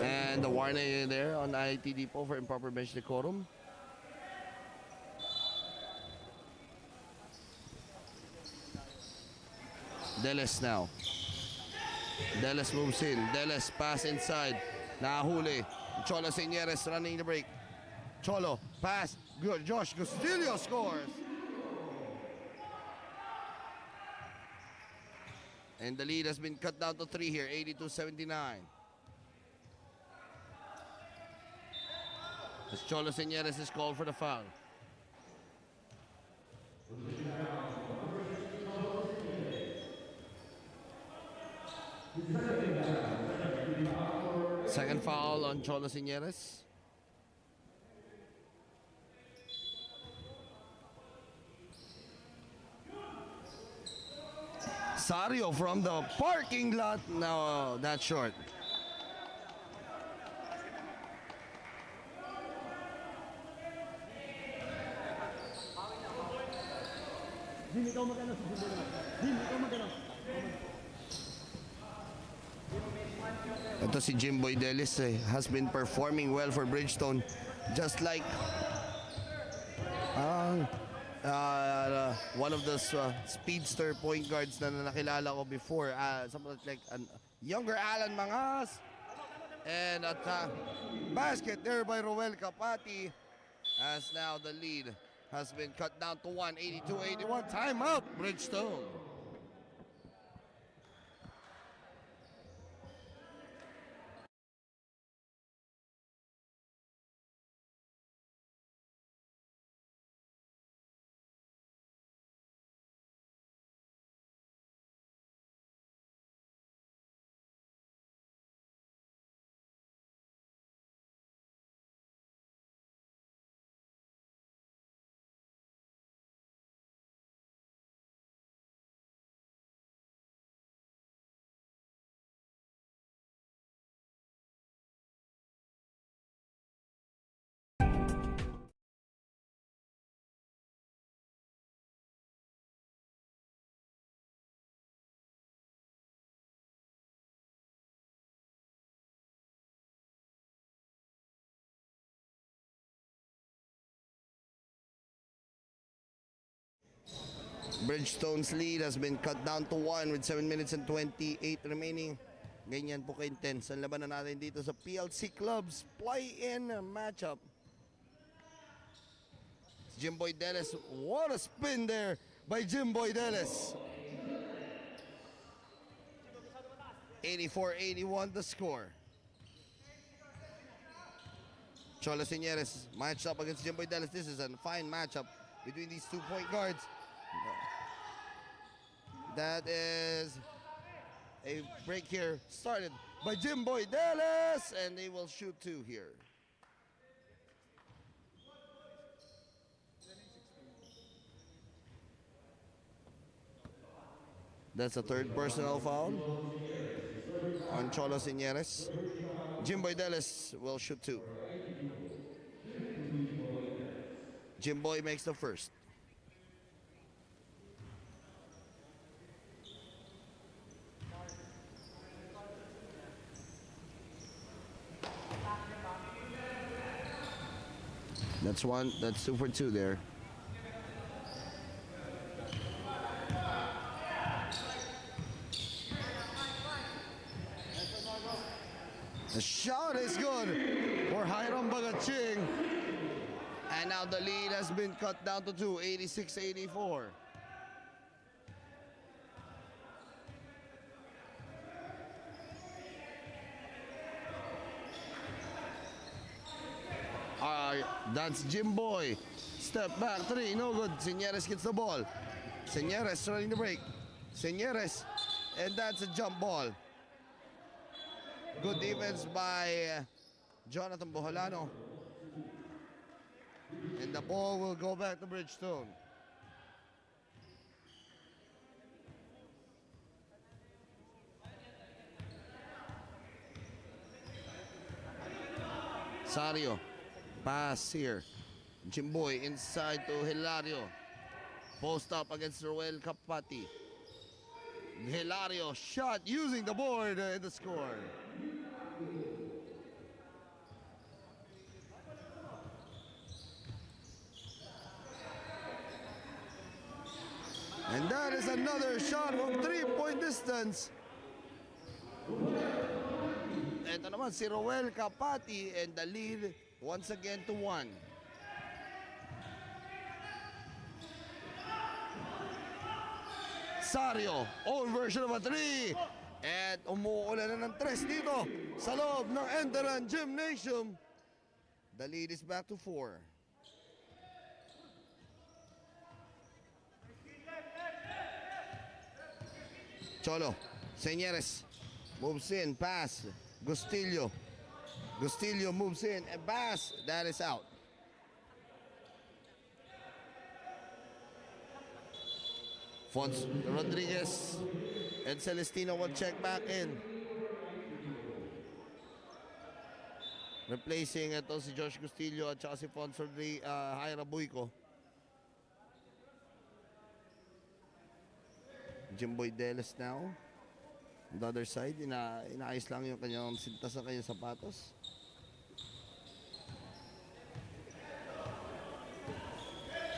And the warning there on IT Depot for improper bench decorum. Deles now. Deles moves in. Deles pass inside. Nahuli. Cholo Señeres running the break. Cholo pass. Good. Josh Castillo scores. And the lead has been cut down to 3 here. 82-79. As Cholo Señeres is called for the foul. Second foul on Cholo Señeres. Sario from the parking lot. No, that's short. Ito si Jimboy Delis has been performing well for Bridgestone, just like one of the speedster point guards na nakilala ko before, something like a younger Alan Mangas. And at basket there by Roel Capati, as now the lead has been cut down to 1, 82-81. Timeout, Bridgestone. Bridgestone's lead has been cut down to 1 with 7 minutes and 28 remaining. Ganyan po ka-intense ang labanan natin dito sa PLC Clubs play-in matchup. Jimboy Deles, what a spin there by Jimboy Deles. 84-81 the score. Cholo Señeres matched up against Jimboy Deles. This is a fine matchup between these 2 point guards. That is a break here started by Jimboy Deles, and they will shoot 2 here. That's a 3rd personal foul on Cholo Señeres. Jimboy Deles will shoot 2. Jimboy makes the first. That's one. That's 2 for 2 there. The shot is good for Hiram Bagaching. And now the lead has been cut down to 2, 86-84. That's Jim Boy. Step back, 3, no good. Señeres gets the ball. Señeres running the break. Señeres, and that's a jump ball. Good defense by Jonathan Boholano. And the ball will go back to Bridgestone. Sario, pass here. Jimboy inside to Hilario. Post up against Roel Capati. Hilario shot using the board in the score. And that is another shot from 3-point distance. Ito naman si Roel Capati, and the lead once again to 1. Sario, own version of a 3. At umuulan na ng 3 dito sa loob ng Enderan Gymnasium. The lead is back to 4. Cholo, Señeres moves in, pass. Gustillo. Gustillo moves in and pass. That is out. Fons Rodriguez and Celestino will check back in. Replacing ito si Josh Gustillo at saka si Fons Jaira Buico. Jimboy Deles now. On the other side, inaayos lang yung kanyang sintas sa kanyang sapatos.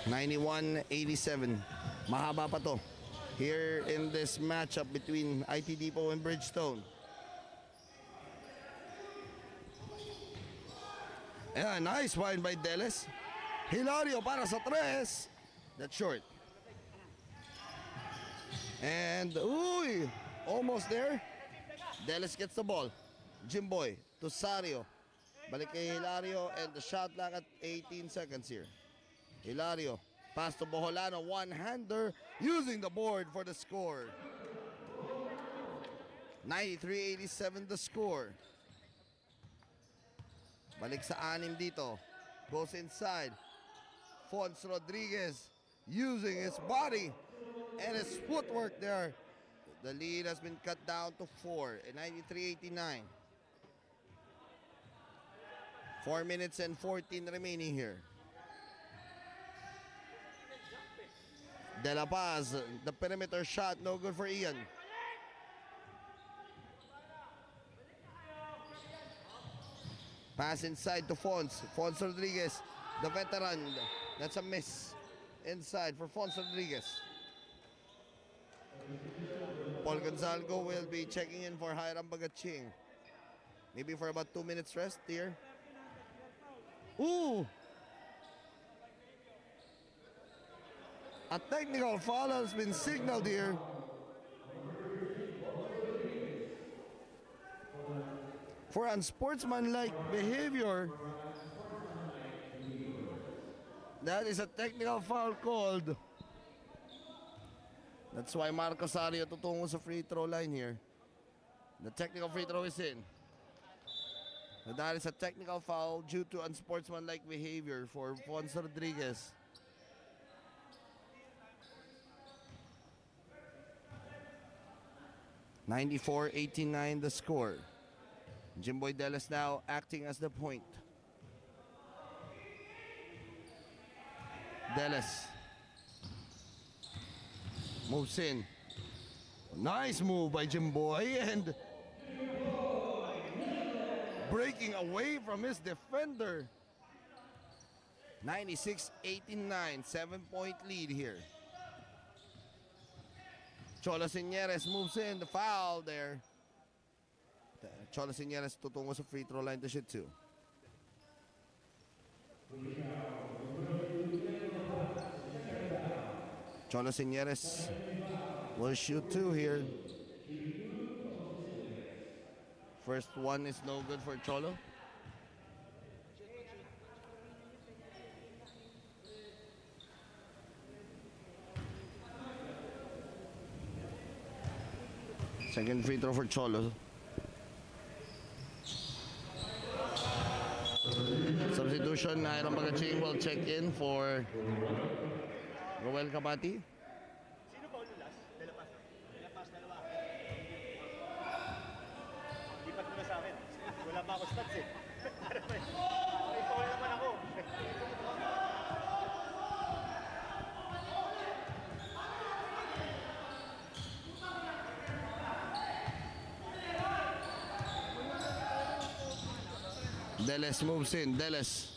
(91-87). Mahaba pa to here in this matchup between IT Depot and Bridgestone. Yeah, nice find by Deles. Hilario para sa 3. That's short. And, uy, almost there. Deles gets the ball. Jimboy to Sario. Balik kay Hilario, and the shot clock at 18 seconds here. Hilario, pass to Boholano, one-hander, using the board for the score. 93-87 the score. Balik sa 6 dito. Goes inside. Fons Rodriguez using his body and his footwork there. The lead has been cut down to 4 at 93-89. 4 minutes and 14 remaining here. De La Paz, the perimeter shot, no good for Ian. Pass inside to Fons. Fons Rodriguez, the veteran. That's a miss inside for Fons Rodriguez. Paul Gonzalgo will be checking in for Hiram Bagaching. Maybe for about 2 minutes rest here. Ooh! A technical foul has been signaled here. For unsportsmanlike behavior. That is a technical foul called. That's why Marco Sario tutungo sa free throw line here. The technical free throw is in. And that is a technical foul due to unsportsmanlike behavior for Fons Rodriguez. (94-89) the score. Jimboy Deles now acting as the point. Deles moves in. Nice move by Jimboy, and breaking away from his defender. 96-89, 7-point lead here. Cholo Señeres moves in, the foul there. Cholo Señeres tutungo sa free throw line to shoot 2. Cholo Señeres will shoot 2 here. First one is no good for Cholo. Second free throw for Cholo. Substitution, Hiram Bagaching will check in for Roel Kabati. Sino pa ulo last? Delapas. Delapas, dalawa. Lipat mo na sa akin. Wala pa ako stats eh. May foul naman ako. Deles moves in. Deles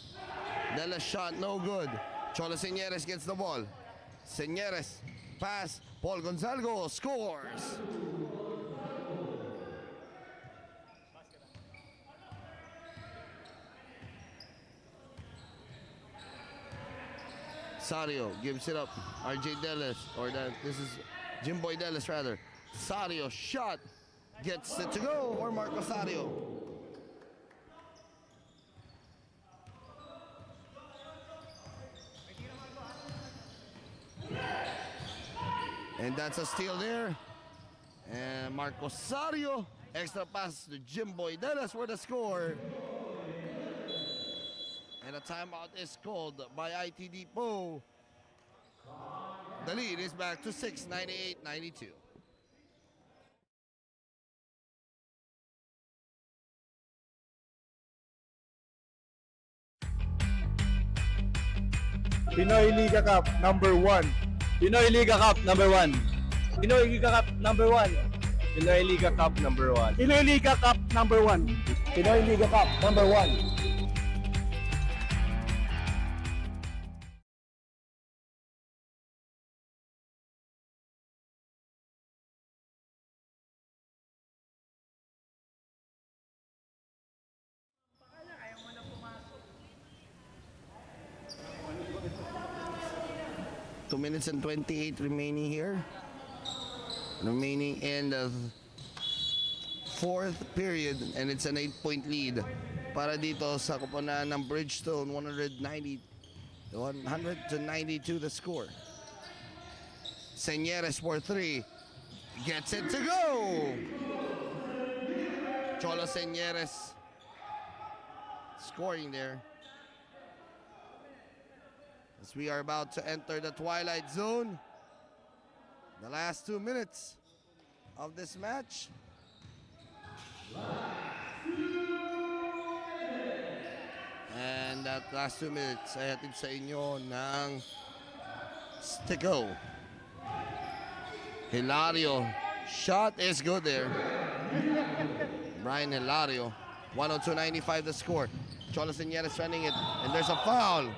shot, no good. Cholo Señeres gets the ball. Señeres, pass. Paul Gonzalgo scores. Sario gives it up. RJ Deles, or that this is Jimboy Deles rather. Sario shot, gets it to go for Marco Sario. And that's a steal there. And Marco Sario, extra pass to Jimboy Deles for the score. And a timeout is called by IT Depot. The lead is back to 6, 98-92. Pinoy Liga Cup number 1. Pinoy Liga Cup number 1. Pinoy Liga Cup number 1. Pinoy Liga Cup number 1. Pinoy Liga Cup number 1. Pinoy Liga Cup number 1. Two minutes and 28 remaining here. Remaining in the fourth period, and it's an 8-point lead para dito sa koponan ng Bridgestone. 192 the score. Señeres for 3, gets it to go. Cholo Señeres scoring there. As we are about to enter the twilight zone, the last 2 minutes of this match. And that last 2 minutes ay hatid sa inyo ng Sticko. Hilario, shot is good there. Brian Hilario, 102-95 the score. Cholo Señeres running it, and there's a foul.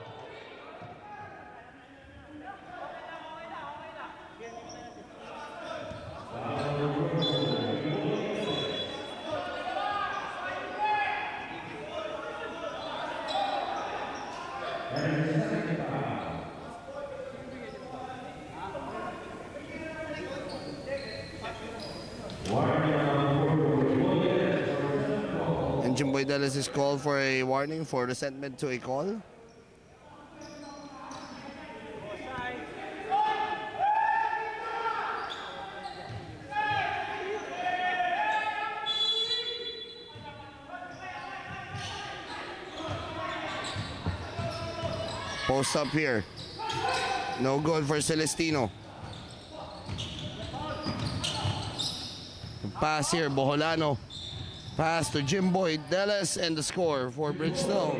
And Jimboy Deles is called for a warning for resentment to a call. Post up here. No good for Celestino. Pass here, Boholano. Pass to Jimboy Deles, and the score for Bridgestone.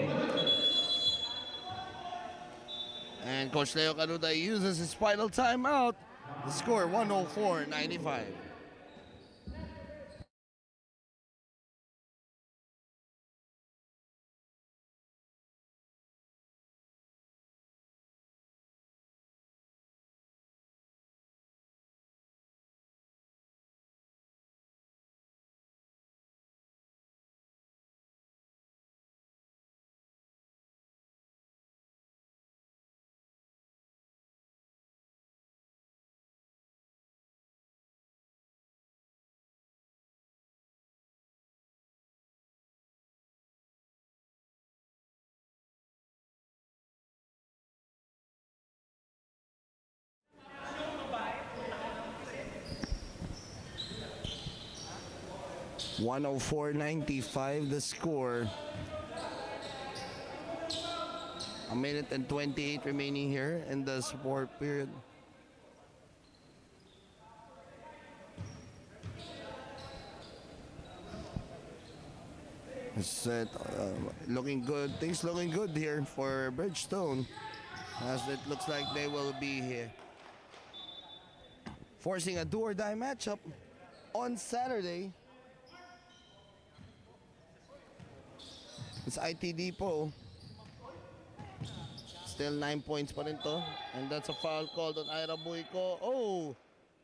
And Coach Leo Canuta uses his final timeout. The score 104-95. 104.95 the score. A minute and 28 remaining here in the support period. Set, looking good. Things looking good here for Bridgestone, as it looks like they will be here forcing a do or die matchup on Saturday. It's IT Depot. Still 9 points pa rin to. And that's a foul called on Ira Buico. Oh!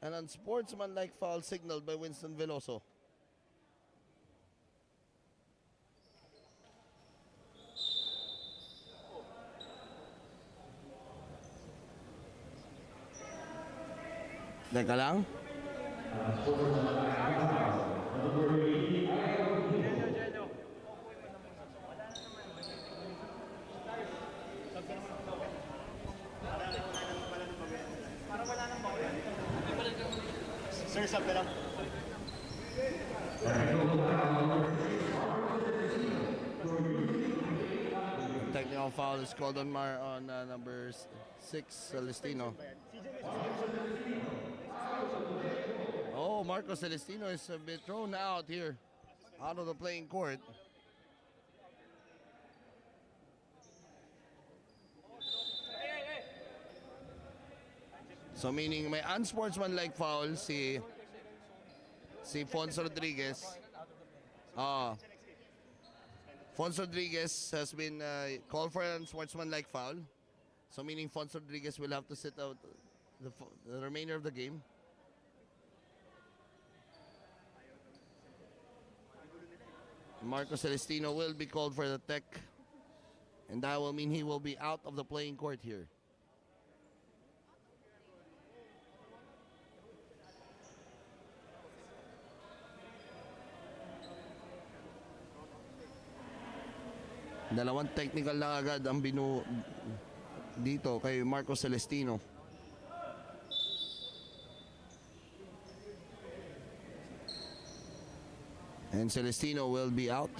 An unsportsmanlike foul signaled by Winston Veloso. Teka lang. Sir, sabi lang. Technical foul is called on number 6, Celestino. Oh, Marco Celestino is a bit thrown out here, out of the playing court. So meaning may unsportsmanlike foul si Fonz Rodriguez. Fonz Rodriguez has been called for an unsportsmanlike foul. So meaning Fonz Rodriguez will have to sit out the remainder of the game. Marco Celestino will be called for the tech, and that will mean he will be out of the playing court here. Dalawang technical na agad ang dito kay Marco Celestino. And Celestino will be out.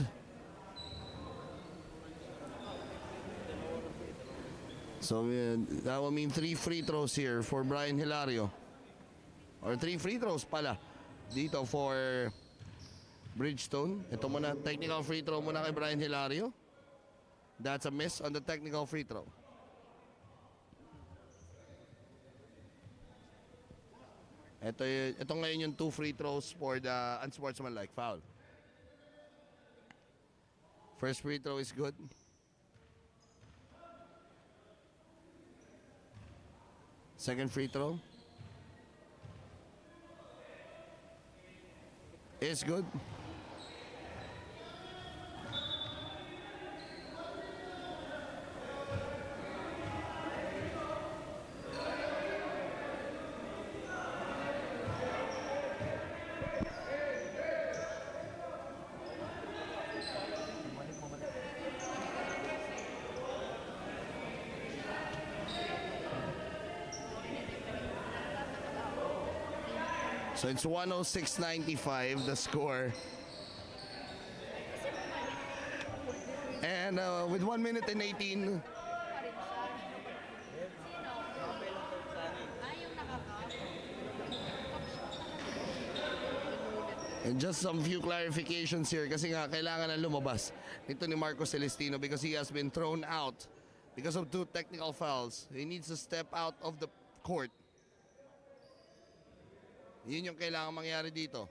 So that will mean 3 free throws here for Brian Hilario. Or 3 free throws pala dito for Bridgestone. Ito muna, technical free throw muna kay Brian Hilario. That's a miss on the technical free throw. Ito ngayon yung 2 free throws for the unsportsmanlike foul. First free throw is good. Second free throw is good. So it's 106.95 the score. And with 1 minute and 18, and just some few clarifications here kasi nga kailangan na lumabas nito ni Marco Celestino because he has been thrown out because of 2 technical fouls. He needs to step out of the court. Yun yung kailangan mangyari dito.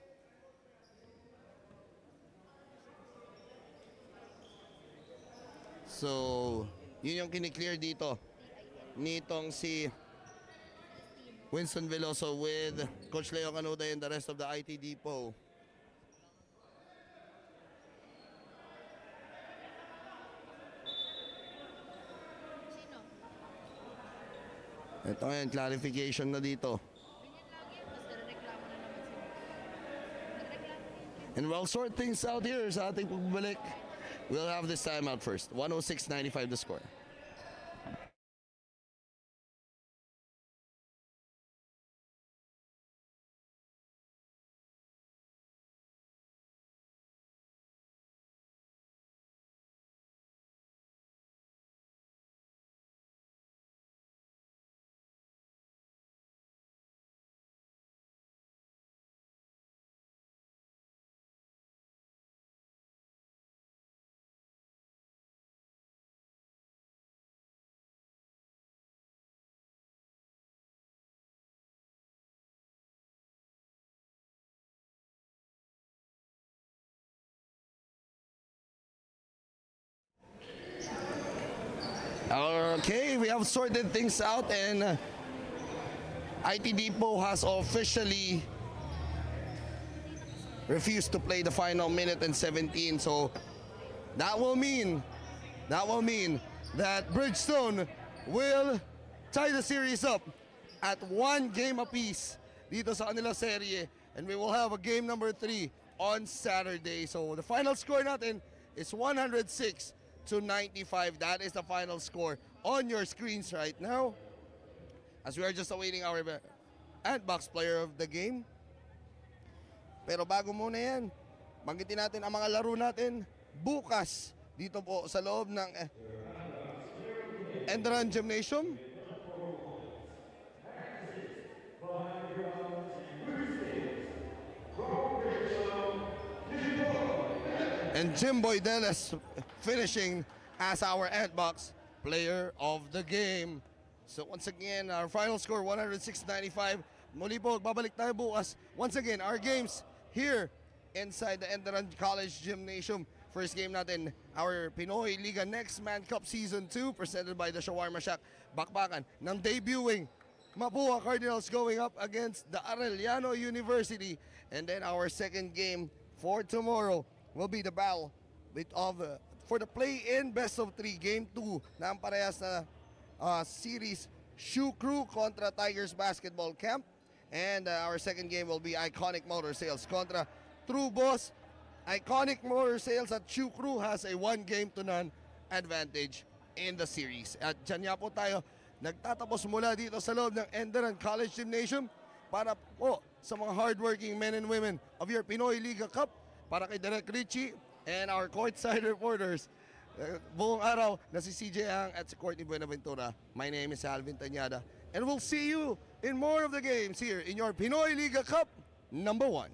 So, yun yung kiniklear dito nitong si Winston Veloso with Coach Leo Canuda and the rest of the IT Depot. Ito ngayon, clarification na dito. And we'll sort things out here sa ating pagbalik. We'll have this time out first. 106.95 the score. Okay, we have sorted things out and IT Depot has officially refused to play the final minute and 17. So that will mean that Bridgestone will tie the series up at 1 game apiece dito sa kanilang serye, and we will have a game number 3 on Saturday. So the final score natin is 106 to 95. That is the final score on your screens right now, as we are just awaiting our Antbox player of the game. Pero bago muna yan, banggitin natin ang mga laro natin bukas dito po sa loob ng Enderan Gymnasium. And Jimboy Deles finishing as our Antbox player of the game. So once again, our final score 106-95. Muli po, babalik tayo bukas. Once again, our games here inside the Enderan College Gymnasium. First game natin, our Pinoy Liga Next Man Cup Season 2 presented by the Shawarma Shack. Bakbakan ng debuting Mapua Cardinals going up against the Arellano University. And then our second game for tomorrow will be the battle for the play-in best of 3 game 2 na ang parehas na series Shoe Crew kontra Tigers Basketball Camp. And our second game will be Iconic Motor Sales kontra True Boss. Iconic Motor Sales at Shoe Crew has a 1-game-to-none advantage in the series. At dyan nga po tayo nagtatapos mula dito sa loob ng Enderan College Gymnasium para po sa mga hardworking men and women of your Pinoy Liga Cup, para kay Derek Richie and our courtside reporters. Buong araw na si CJ Ang at si Courtney Buenaventura. My name is Alvin Tanyada, and we'll see you in more of the games here in your Pinoy Liga Cup number 1.